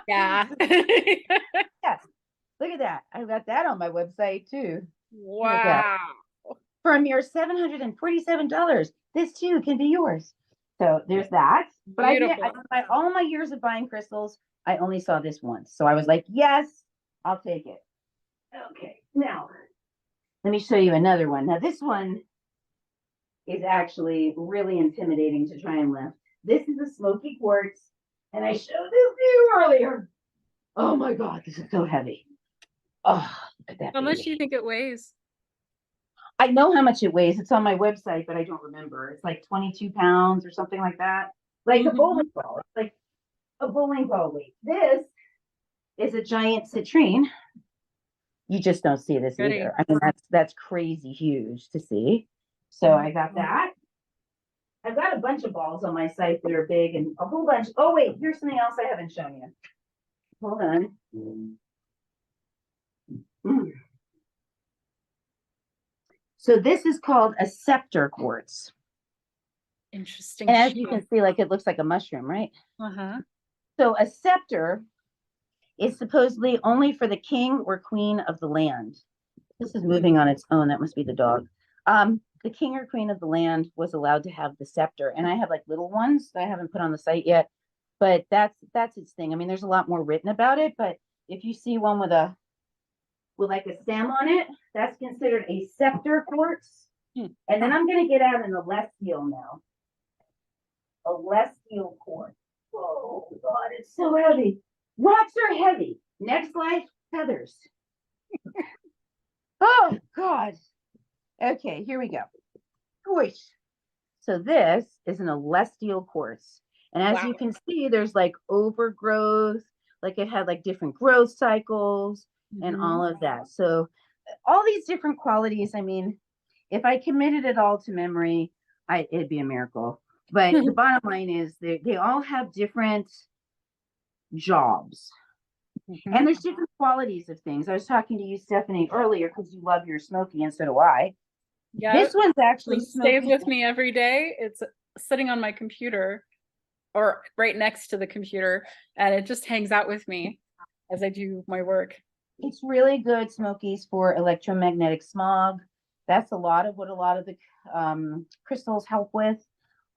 Yeah. Yes. Look at that. I've got that on my website too. Look at that. Wow. From your $747, this too can be yours. So there's that. But Beautiful. all my years of buying crystals, I only saw this once. So I was like, yes, I'll take it. Okay. Now, let me show you another one. Now, this one is actually really intimidating to try and lift. This is a smoky quartz, and I showed this to you earlier. Oh my God, this is so heavy. Oh, look at that. How much do you baby. think it weighs? I know how much it weighs. It's on my website, but I don't remember. It's like 22 pounds or something like that. Like a bowling ball. It's like a bowling ball weight. This is a giant citrine. You just don't see this Ready. either. I mean, that's crazy huge to see. So I got that. I've got a bunch of balls on my site that are big and a whole bunch. Oh, wait, here's something else I haven't shown you. Hold on. Mm. So this is called a scepter quartz. Interesting. And as you can see, like it looks like a mushroom, right? Uh-huh. So a scepter is supposedly only for the king or queen of the land. This is moving on its own. That must be the dog. The king or queen of the land was allowed to have the scepter. And I have like little ones that I haven't put on the site yet, but that's its thing. I mean, there's a lot more written about it, but if you see one with like a stem on it, that's considered a scepter quartz. And then I'm going to get out an celestial now. A celestial quartz. Oh God, it's so heavy. Rocks are heavy. Next life, feathers. Oh God. Okay, here we go. Whoosh. So this is an celestial quartz. And as Wow. you can see, there's like overgrowth, like it had like different growth cycles and all of that. So all these different qualities, I mean, if I committed it all to memory, it'd be a miracle. But the bottom line is they all have different jobs. And there's different qualities of things. I was talking to you, Stephanie, earlier because you love your smoky, and so do I. Yeah. This one's actually It stays smoky. with me every day. It's sitting on my computer or right next to the computer, and it just hangs out with me as I do my work. It's really good smokies for electromagnetic smog. That's a lot of what a lot of the crystals help with.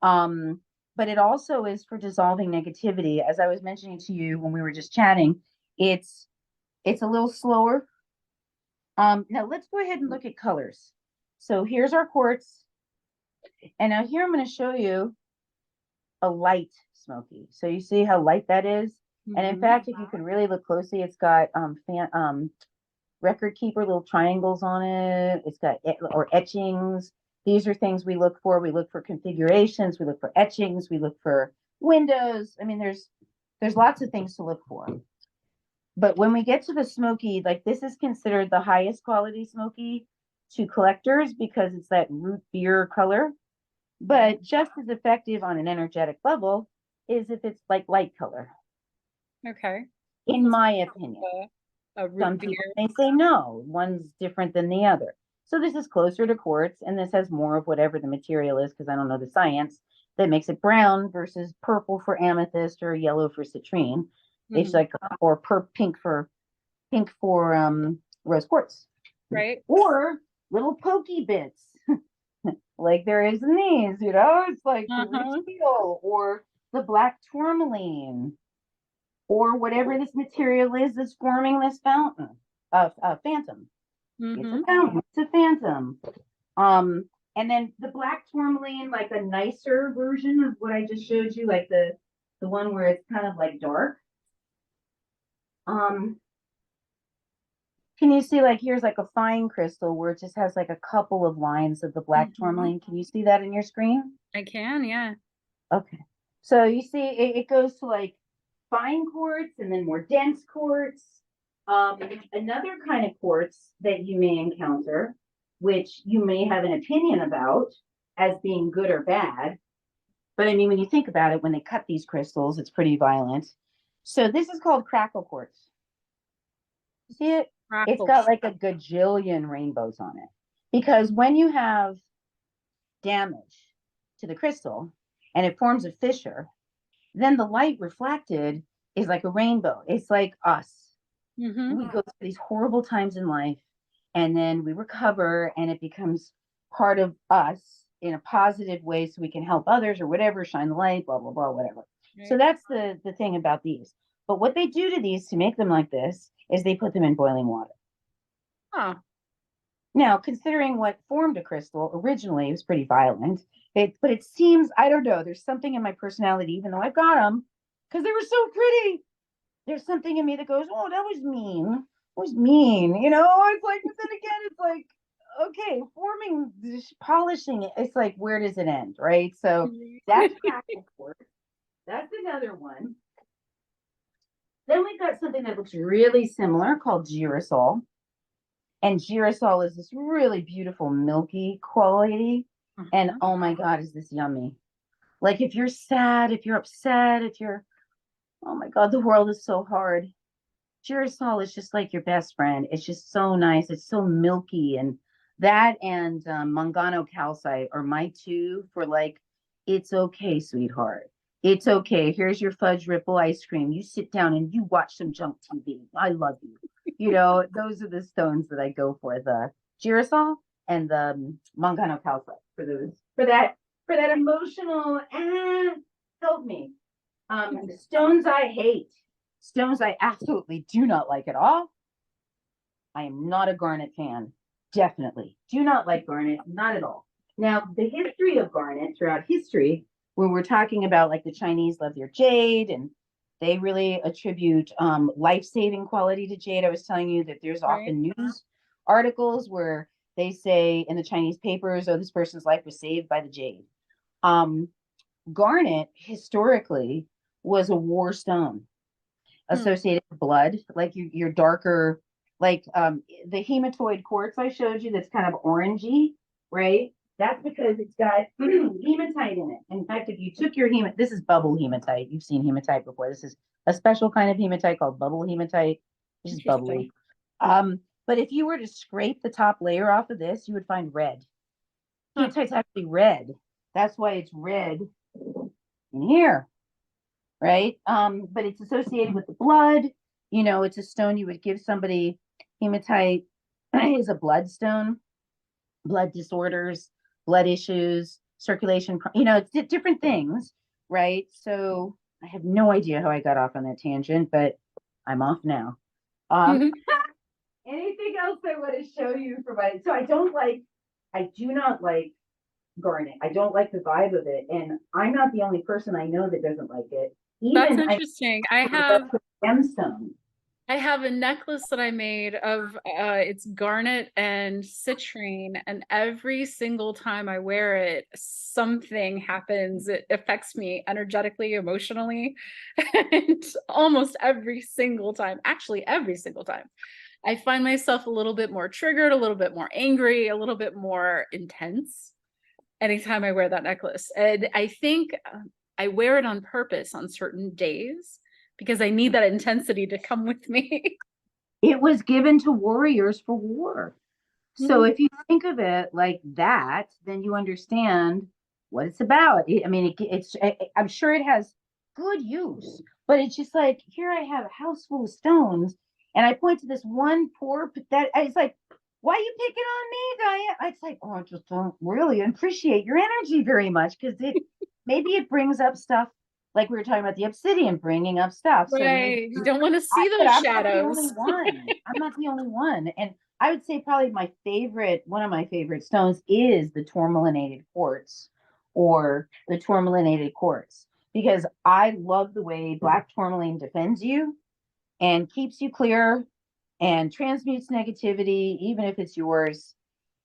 But it also is for dissolving negativity. As I was mentioning to you when we were just chatting, it's a little slower. Now let's go ahead and look at colors. So here's our quartz. And now here I'm going to show you a light smoky. So you see how light that is? And in fact, if you can really look closely, it's got record keeper little triangles on it. It's got or etchings. These are things we look for. We look for configurations. We look for etchings. We look for windows. I mean, there's lots of things to look for. But when we get to the smoky, like this is considered the highest quality smoky to collectors because it's that root beer color. But just as effective on an energetic level is if it's like light color. Okay. In my opinion. Some people may say no, one's different than the other. So this is closer to quartz, and this has more of whatever the material is because I don't know the science. that makes it brown versus purple for amethyst or yellow for citrine. It's Mhm. like, or pink for rose quartz, Right. or little pokey bits like there is in these. It's like the Uh-huh. teal or the black tourmaline or whatever this material is that's forming this fountain, phantom. It's a Mm-hmm. fountain. It's a phantom. Um, and then the black tourmaline, like a nicer version of what I just showed you, like the one where it's kind of like dark. Um, can you see, like, here's like a fine crystal where it just has like a couple of lines of the black Mm-hmm. tourmaline. Can you see that in your screen? I can, yeah. Okay. So you see it goes to like fine quartz and then more dense quartz. Another kind of quartz that you may encounter, which you may have an opinion about as being good or bad. But I mean, when you think about it, when they cut these crystals, it's pretty violent. So this is called crackle quartz. See it? It's Crackle. got like a gajillion rainbows on it. Because when you have damage to the crystal and it forms a fissure, then the light reflected is like a rainbow. It's like us. Mm-hmm. We go through these horrible times in life and then we recover and it becomes part of us in a positive way so we can help others or whatever, shine the light, blah, blah, blah, whatever. So Right. that's the thing about these. But what they do to these to make them like this is they put them in boiling water. Oh. Now, considering what formed a crystal originally, it was pretty violent. But it seems, I don't know, there's something in my personality, even though I've got them, because they were so pretty. There's something in me that goes, oh, that was mean. It was mean. It's like, but then again, it's like, okay, forming, polishing it, it's like, where does it end, right? So that's crackle quartz. That's another one. Then we've got something that looks really similar called girasol. And girasol is this really beautiful milky quality. And Uh-huh. oh my God, is this yummy? Like if you're sad, if you're upset, if you're, oh my God, the world is so hard. Girasol is just like your best friend. It's just so nice. It's so milky. And that and Mangano calcite are my two for like, it's okay, sweetheart. It's okay. Here's your fudge ripple ice cream. You sit down and you watch some junk TV. I love you. Those are the stones that I go for. The girasol and the Mangano calcite for those for that emotional help me. Stones I hate. Stones I absolutely do not like at all. I am not a garnet fan. Definitely. Do not like garnet. Not at all. Now, the history of garnet throughout history, when we're talking about like the Chinese love their jade and they really attribute life-saving quality to jade. I was telling you that there's Right. often news articles where they say in the Chinese papers, oh, this person's life was saved by the jade. Um, Garnet historically was a war stone Hmm. associated with blood, like your darker, like the hematoid quartz I showed you that's kind of orangey, right? That's because it's got hematite in it. In fact, if you took your this is bubble hematite. You've seen hematite before. This is a special kind of hematite called bubble hematite. It's just Interesting. bubbly. But if you were to scrape the top layer off of this, you would find red. Huh. Hematite's actually red. That's why it's red in here, right? But it's associated with the blood. It's a stone you would give somebody. Hematite is a bloodstone, blood disorders, blood issues, circulation. It's different things, right? So I have no idea how I got off on that tangent, but I'm off now. Um, Anything else I want to show you for my? So I do not like garnet. I don't like the vibe of it, and I'm not the only person I know that doesn't like it. That's Even I interesting. I have know gemstone. I have a necklace that I made of it's garnet and citrine, and every single time I wear it, something happens. It affects me energetically, emotionally, and almost every single time, actually every single time, I find myself a little bit more triggered, a little bit more angry, a little bit more intense anytime I wear that necklace. And I think I wear it on purpose on certain days because I need that intensity to come with me. It was given to warriors for war. So Mhm. if you think of it like that, then you understand. what it's about. I mean, I'm sure it has good use, but it's just like, here I have a house full of stones, and I point to this one poor that it's like, why are you picking on me, Diane? It's like, oh, I just don't really appreciate your energy very much because maybe it brings up stuff like we were talking about the obsidian bringing up stuff. So maybe, Right. You don't want to see but those I'm not the only shadows. one. I'm not the only one. And I would say probably one of my favorite stones is the tourmalinated quartz or the tourmalinated quartz because I love the way black tourmaline defends you and keeps you clear and transmutes negativity, even if it's yours.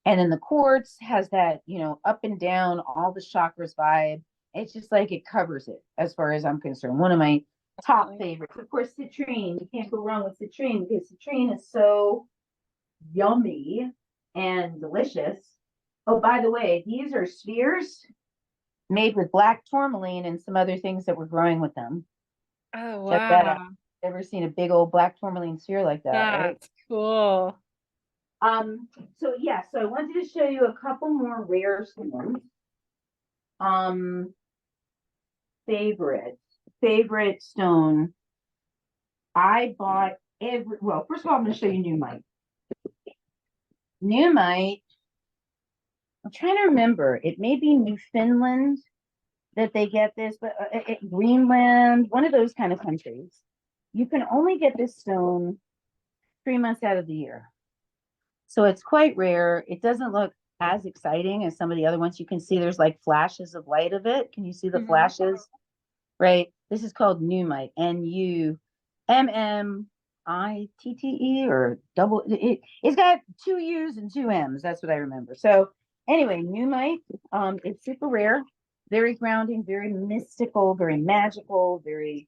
And then the quartz has that, up and down, all the chakras vibe. It's just like it covers it as far as I'm concerned. One of my top favorites. Of course, citrine. You can't go wrong with citrine because citrine is so yummy and delicious. Oh, by the way, these are spheres made with black tourmaline and some other things that we're growing with them. Oh, Check that out. wow. Ever seen a big old black tourmaline sphere like that, right? That's cool. So yeah, so I wanted to show you a couple more rare stones. Um, favorite stone. I bought well, first of all, I'm going to show you Newmite. Newmite, I'm trying to remember. It may be Newfoundland that they get this, but Greenland, one of those kind of countries. You can only get this stone 3 months out of the year. So it's quite rare. It doesn't look as exciting as some of the other ones. You can see there's like flashes of light of it. Can you see the flashes? Right. This is called Newmite. Nummitte or double. It's got 2 U's and 2 M's. That's what I remember. So anyway, Newmite. It's super rare, very grounding, very mystical, very magical, very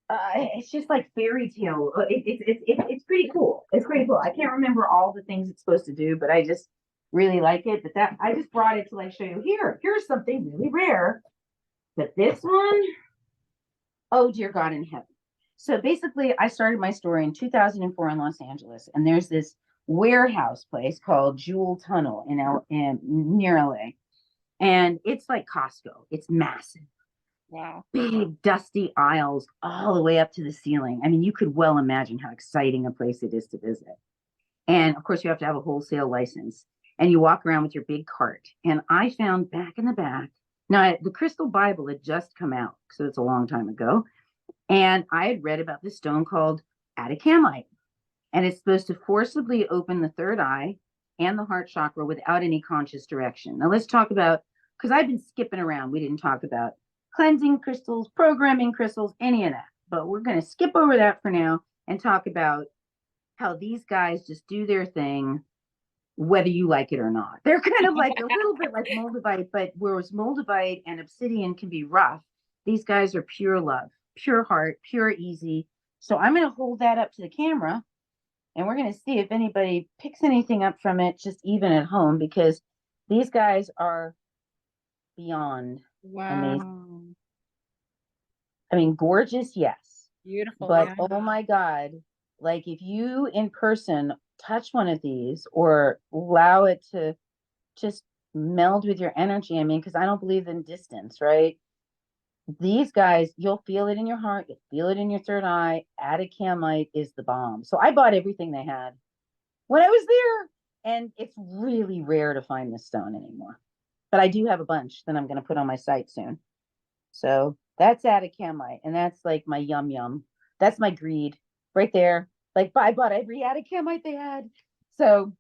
it's just like fairy tale. It's pretty cool. It's pretty cool. I can't remember all the things it's supposed to do, but I just really like it. But that I just brought it to like show you here's something really rare. But this one, oh dear God in heaven. So basically, I started my story in 2004 in Los Angeles, and there's this warehouse place called Jewel Tunnel in near LA, and it's like Costco. It's massive. Wow. Big dusty aisles all the way up to the ceiling. I mean, you could well imagine how exciting a place it is to visit. And of course, you have to have a wholesale license. And you walk around with your big cart. And I found back in the back, now the Crystal Bible had just come out, so it's a long time ago. And I had read about this stone called Atacamite. And it's supposed to forcibly open the third eye and the heart chakra without any conscious direction. Now let's talk about, because I've been skipping around. We didn't talk about cleansing crystals, programming crystals, any of that. But we're going to skip over that for now and talk about how these guys just do their thing, whether you like it or not. They're kind of like a little bit like moldavite, but whereas moldavite and obsidian can be rough, these guys are pure love, pure heart, pure easy. So I'm going to hold that up to the camera and we're going to see if anybody picks anything up from it, just even at home, because these guys are beyond amazing. Wow. I mean, gorgeous, yes. Beautiful. But Yeah. oh my God, like if you in person touch one of these or allow it to just meld with your energy, I mean, because I don't believe in distance, right? These guys, you'll feel it in your heart, you'll feel it in your third eye. Atacamite is the bomb. So I bought everything they had when I was there. And it's really rare to find this stone anymore. But I do have a bunch that I'm going to put on my site soon. So that's Atacamite, and that's like my yum yum. That's my greed right there. Like I bought every Atacamite they had. So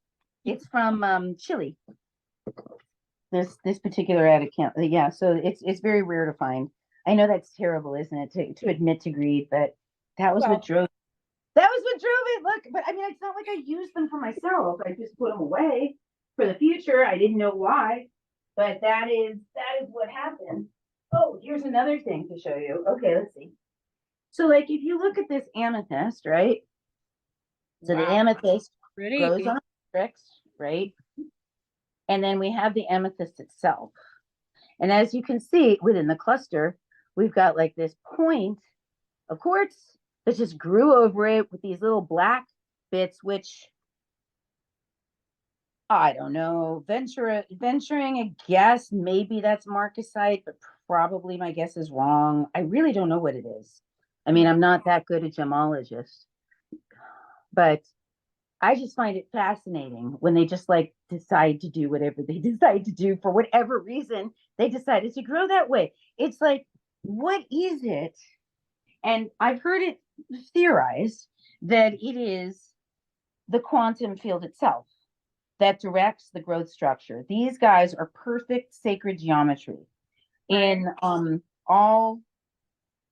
it's from Chile. This particular Atacamite, yeah. So it's very rare to find. I know that's terrible, isn't it, to admit to greed, but that was what drove. That was what drove it. Look, but I mean, it's not like I used them for myself. I just put them away for the future. I didn't know why, but that is what happened. Oh, here's another thing to show you. Okay, let's see. So, like, if you look at this amethyst, right? So the amethyst grows on bricks, right? And then we have the amethyst itself. And as you can see within the cluster, we've got like this point of quartz that just grew over it with these little black bits, which I don't know, venturing a guess. Maybe that's Marcusite, but probably my guess is wrong. I really don't know what it is. I mean, I'm not that good a gemologist, but I just find it fascinating when they just like decide to do whatever they decide to do for whatever reason they decided to grow that way. It's like, what is it? And I've heard it theorized that it is the quantum field itself that directs the growth structure. These guys are perfect sacred geometry Right. in all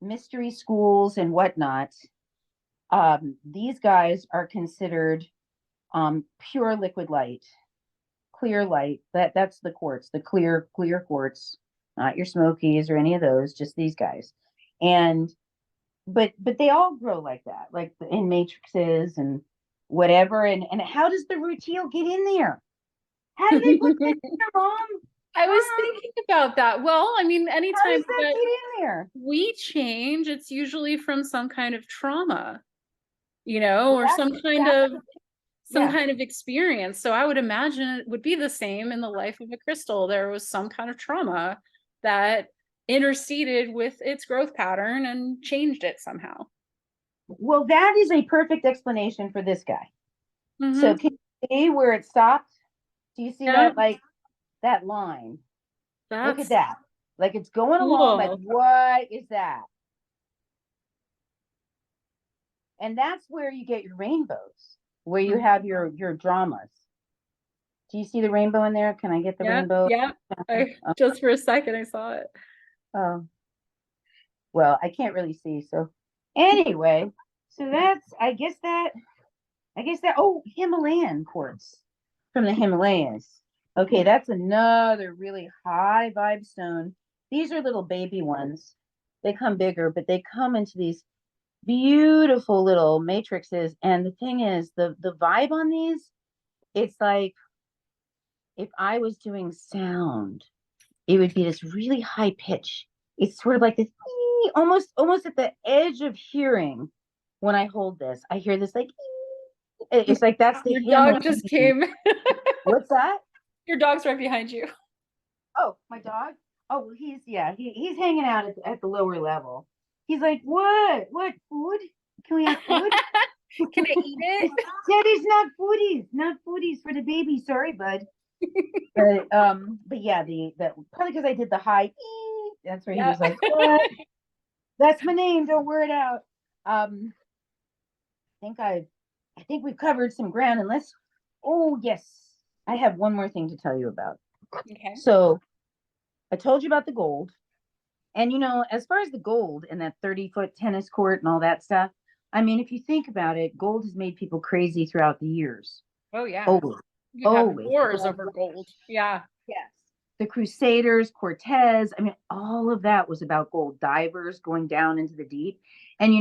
mystery schools and whatnot. These guys are considered pure liquid light, clear light. That's the quartz, the clear quartz, not your smokies or any of those, just these guys. And but they all grow like that, like in matrices and whatever. And how does the rutile get in there? How do they put that in there, Mom? I was Mom, thinking about that. Well, I mean, how anytime does that that get in there? we change, it's usually from some kind of trauma, Well, or that's exactly, some yeah. kind of experience. So I would imagine it would be the same in the life of a crystal. There was some kind of trauma that interceded with its growth pattern and changed it somehow. Well, that is a perfect explanation for this guy. So Mm-hmm. can you see where it stopped? Do you see Yeah, that, like that line? Look at that's that. Like it's going along, like cool. what is that? And that's where you get your rainbows, where you Mhm. have your dramas. Do you see the rainbow in there? Can I get the Yeah, rainbow? yeah. I just for a second I saw it. Oh, well, I can't really see. So anyway, so that's I guess that oh, Himalayan quartz from the Himalayas. Okay, that's another really high vibe stone. These are little baby ones. They come bigger, but they come into these beautiful little matrices. And the thing is, the vibe on these, it's like if I was doing sound, it would be this really high pitch. It's sort of like this almost at the edge of hearing. When I hold this, I hear this like it's like that's the Your dog just Himalayan. came. What's that? Your dog's right behind you. Oh, my dog. Oh, well, he's hanging out at the lower level. He's like, what food? Can we have food? Can I eat it? Daddy's not foodies for the baby. Sorry, bud. But yeah, the probably because I did the high. That's where he Yeah. was like, what? That's my name. Don't wear it out. I think I think we've covered some ground. Unless, oh yes, I have one more thing to tell you about. Okay. So I told you about the gold. And as far as the gold and that 30-foot tennis court and all that stuff, I mean, if you think about it, gold has made people crazy throughout the years. Oh yeah. Always, You could have always. wars over gold. Yeah. Yes. The Crusaders, Cortez, I mean, all of that was about gold, divers going down into the deep. And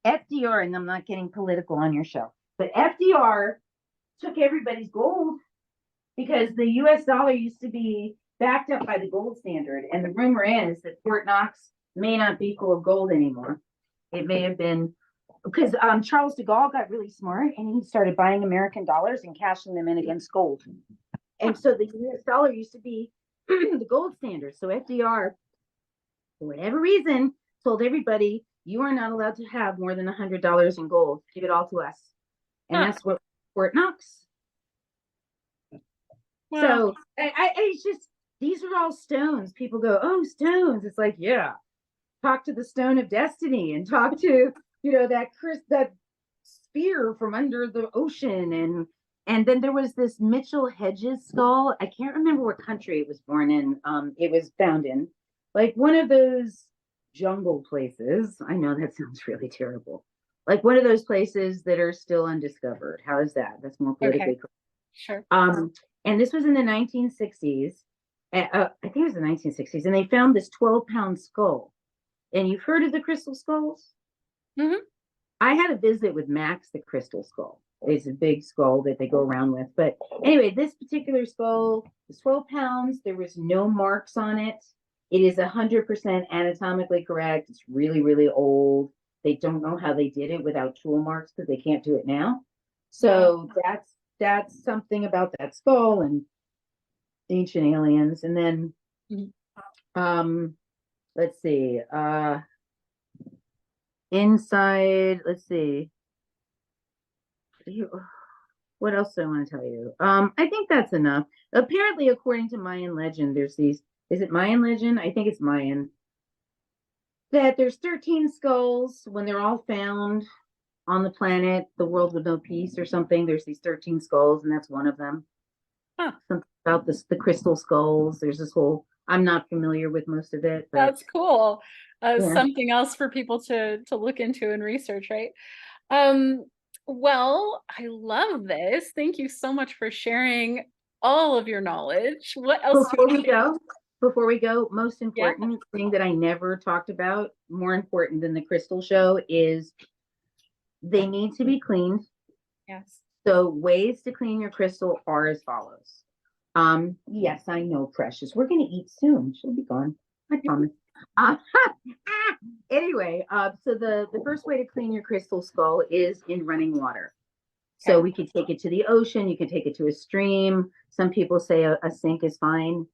FDR, and I'm not getting political on your show, but FDR took everybody's gold because the US dollar used to be backed up by the gold standard. And the rumor is that Fort Knox may not be full of gold anymore. It may have been because Charles de Gaulle got really smart and he started buying American dollars and cashing them in against gold. Huh. And so the US dollar used to be the gold standard. So FDR, for whatever reason, told everybody, you are not allowed to have more than $100 in gold. Give it all to us. And Huh. that's what Fort Knox. Wow. So it's just, these are all stones. People go, oh, stones. It's like, yeah, talk to the stone of destiny and talk to, that spear from under the ocean. And then there was this Mitchell Hedges skull. I can't remember what country it was born in. It was found in like one of those jungle places. I know that sounds really terrible. Like one of those places that are still undiscovered. How is that? That's more Okay. politically correct. Sure. And this was in the 1960s. I think it was the 1960s, and they found this 12-pound skull. And you've heard of the crystal skulls? Mm-hmm. I had a visit with Max, the crystal skull. It's a big skull that they go around with. But anyway, this particular skull was 12 pounds. There was no marks on it. It is 100% anatomically correct. It's really, really old. They don't know how they did it without tool marks because they can't do it now. Wow. So that's something about that skull and ancient aliens. And then Mhm. let's see, inside, let's see. What else do I want to tell you? I think that's enough. Apparently, according to Mayan legend, there's these, is it Mayan legend? I think it's Mayan, that there's 13 skulls when they're all found on the planet, the world with no peace or something. There's these 13 skulls, and that's one of them. Huh. Something about this, the crystal skulls. There's this whole, I'm not familiar with most of it, but That's cool. yeah. Something else for people to look into and research, right? Um, well, I love this. Thank you so much for sharing all of your knowledge. What else do Before you we think? go, before we go, most Yeah. important thing that I never talked about, more important than the crystal show, is they need to be cleaned. Yes. So ways to clean your crystal are as follows. Yes, I know, Precious. We're gonna eat soon. She'll be gone. I promise. Uh, anyway, so the first way to clean your crystal skull is in running water. So Okay. we could take it to the ocean. You could take it to a stream. Some people say a sink is fine.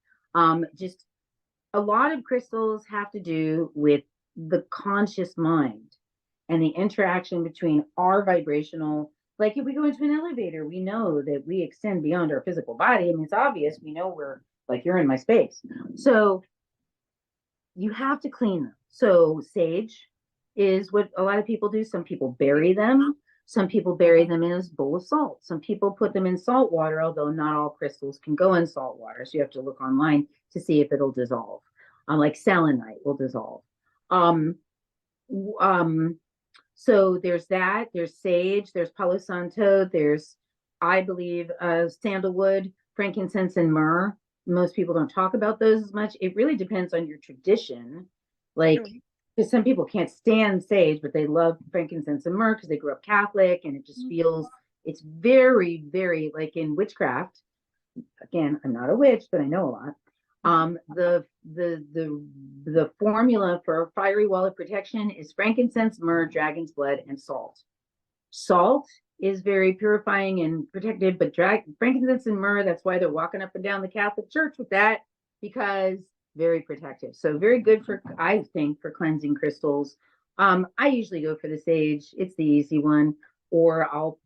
Just a lot of crystals have to do with the conscious mind and the interaction between our vibrational, like if we go into an elevator, we know that we extend beyond our physical body. I mean, it's obvious. We know we're like, you're in my space. So you have to clean them. So sage is what a lot of people do. Some people bury them. Some people bury them in a bowl of salt. Some people put them in salt water, although not all crystals can go in salt water. So you have to look online to see if it'll dissolve. Like selenite will dissolve. Um, um, so there's that. There's sage. There's Palo Santo. There's, I believe, sandalwood, frankincense, and myrrh. Most people don't talk about those as much. It really depends on your tradition. Like, Sure. because some people can't stand sage, but they love frankincense and myrrh because they grew up Catholic, and it just feels, it's very, very like in witchcraft. Again, I'm not a witch, but I know a lot. The formula for a fiery wall of protection is frankincense, myrrh, dragon's blood, and salt. Salt is very purifying and protective, but frankincense and myrrh, that's why they're walking up and down the Catholic Church with that, because very protective. So very good for, I think, for cleansing crystals. I usually go for the sage. It's the easy one, or I'll,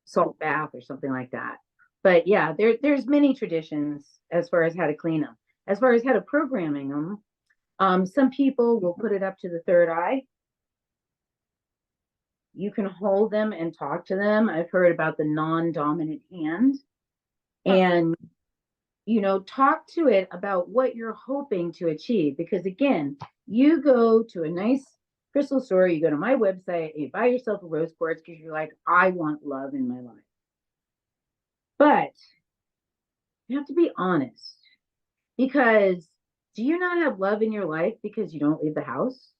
salt bath or something like that. But yeah, there's many traditions as far as how to clean them. As far as how to programming them, some people will put it up to the third eye. You can hold them and talk to them. I've heard about the non-dominant hand. Huh. And talk to it about what you're hoping to achieve. Because again, you go to a nice crystal store, you go to my website, you buy yourself a rose quartz because you're like, I want love in my life. But you have to be honest, because do you not have love in your life because you don't leave the house?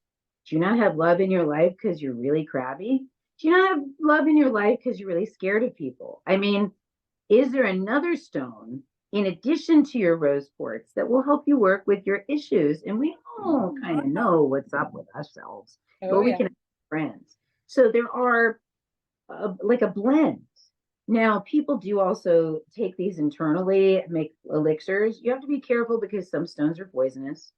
Do you not have love in your life because you're really crabby? Do you not have love in your life because you're really scared of people? I mean, is there another stone in addition to your rose quartz that will help you work with your issues? And we all kind of know what's up with ourselves, Oh but we yeah. can have friends. So there are like a blend. Now, people do also take these internally, make elixirs. You have to be careful because some stones are poisonous.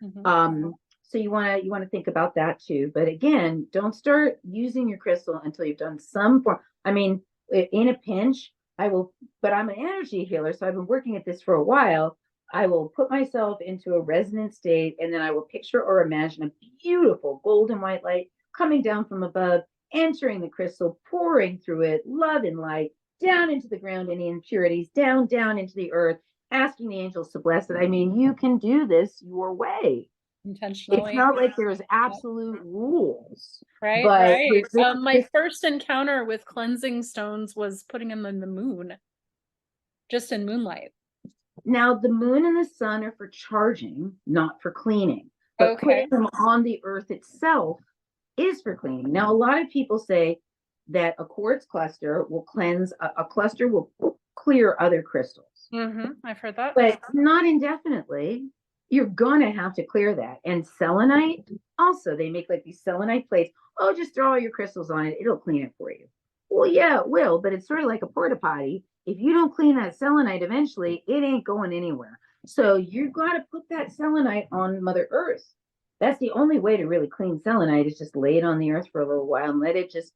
Mhm. So you want to think about that too. But again, don't start using your crystal until you've done some form. I mean, in a pinch, I will, but I'm an energy healer, so I've been working at this for a while. I will put myself into a resonant state, and then I will picture or imagine a beautiful golden white light coming down from above, entering the crystal, pouring through it, love and light, down into the ground, any impurities, down into the earth, asking the angels to bless it. I mean, you can do this your way. It's Intentionally. not like there's Yep. absolute rules, Right, but right. there's this, My this first encounter with cleansing stones was putting them in the moon, just in moonlight. now the moon and the sun are for charging, not for cleaning, but putting Okay. them on the earth itself is for cleaning. Now, a lot of people say that a quartz cluster will cleanse, a cluster will clear other crystals, I've heard that. but not indefinitely. You're gonna have to clear that. And selenite, also, they make like these selenite plates. Oh, just throw all your crystals on it, it'll clean it for you. Well, yeah, it will, but it's sort of like a porta potty. If you don't clean that selenite eventually, it ain't going anywhere. So you got to put that selenite on Mother Earth. That's the only way to really clean selenite is just lay it on the earth for a little while and let it just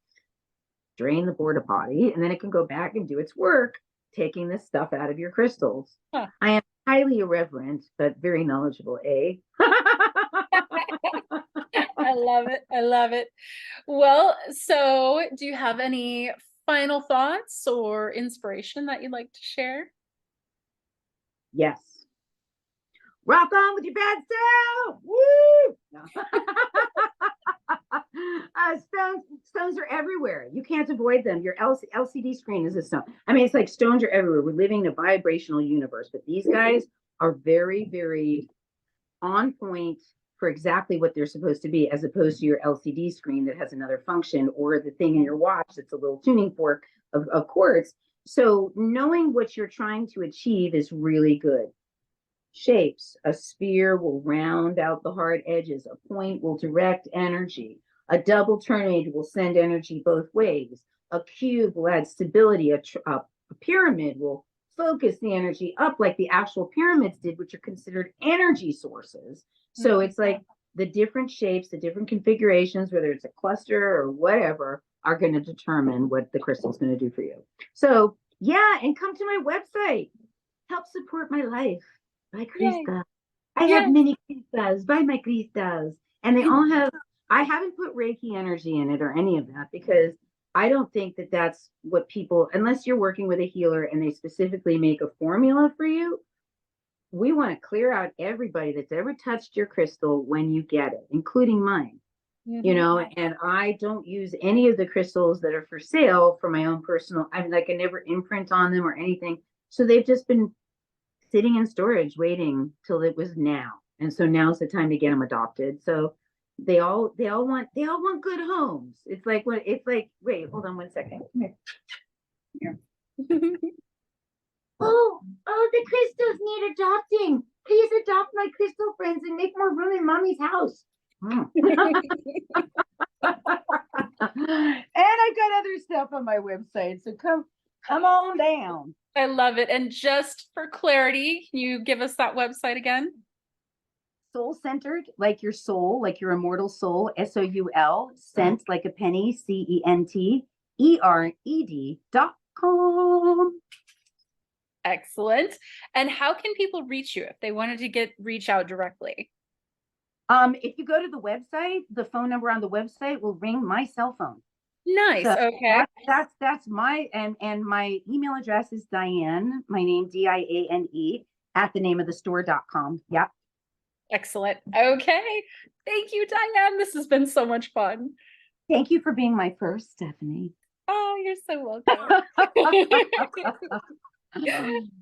drain the porta potty, and then it can go back and do its work, taking this stuff out of your crystals. Huh. I am highly irreverent, but very knowledgeable, eh? I love it. I love it. Well, so do you have any final thoughts or inspiration that you'd like to share? Yes. Rock on with your bad self. Woo! No. Stones are everywhere. You can't avoid them. Your LCD screen is a stone. I mean, it's like stones are everywhere. We're living in a vibrational universe, but these guys are very, very on point for exactly what they're supposed to be, as opposed to your LCD screen that has another function, or the thing in your watch that's a little tuning fork of quartz. So knowing what you're trying to achieve is really good. Shapes. A sphere will round out the hard edges. A point will direct energy. A double tornado will send energy both ways. A cube will add stability. A pyramid will focus the energy up like the actual pyramids did, which are considered energy sources. So it's like the different shapes, the different configurations, whether it's a cluster or whatever, are going to determine what the crystal is going to do for you. So, yeah, and come to my website. Help support my life by Yay. Krista. I have Yes. many Kristas by my Kristas. And they all have, I haven't put Reiki energy in it or any of that, because I don't think that that's what people, unless you're working with a healer and they specifically make a formula for you, we want to clear out everybody that's ever touched your crystal when you get it, including mine. You know, and I don't use any of the crystals that are for sale for my own personal, I'm like, I never imprint on them or anything. So they've just been sitting in storage waiting till it was now. And so now's the time to get them adopted. So they all want good homes. Wait, hold on one second. Come here. Oh, the crystals need adopting. Please adopt my crystal friends and make more room in mommy's house. And I've got other stuff on my website. So come on down. I love it. And just for clarity, can you give us that website again? Soul centered, like your soul, like your immortal soul, SOUL, cent, like a penny, CENTERED.com. Excellent. And how can people reach you if they wanted to reach out directly? If you go to the website, the phone number on the website will ring my cell phone. Nice. So Okay. that's my, and my email address is Diane, my name, DIANE, at the name of the store.com. Yep. Excellent. Okay. Thank you, Diane. This has been so much fun. Thank you for being my first, Stephanie. Oh, you're so welcome.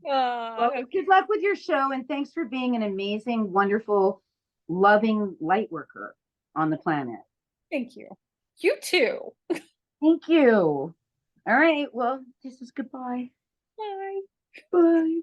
Well, good luck with your show, and thanks for being an amazing, wonderful, loving light worker on the planet. Thank you. You too. Thank you. All right. Well, this is goodbye. Bye. Bye.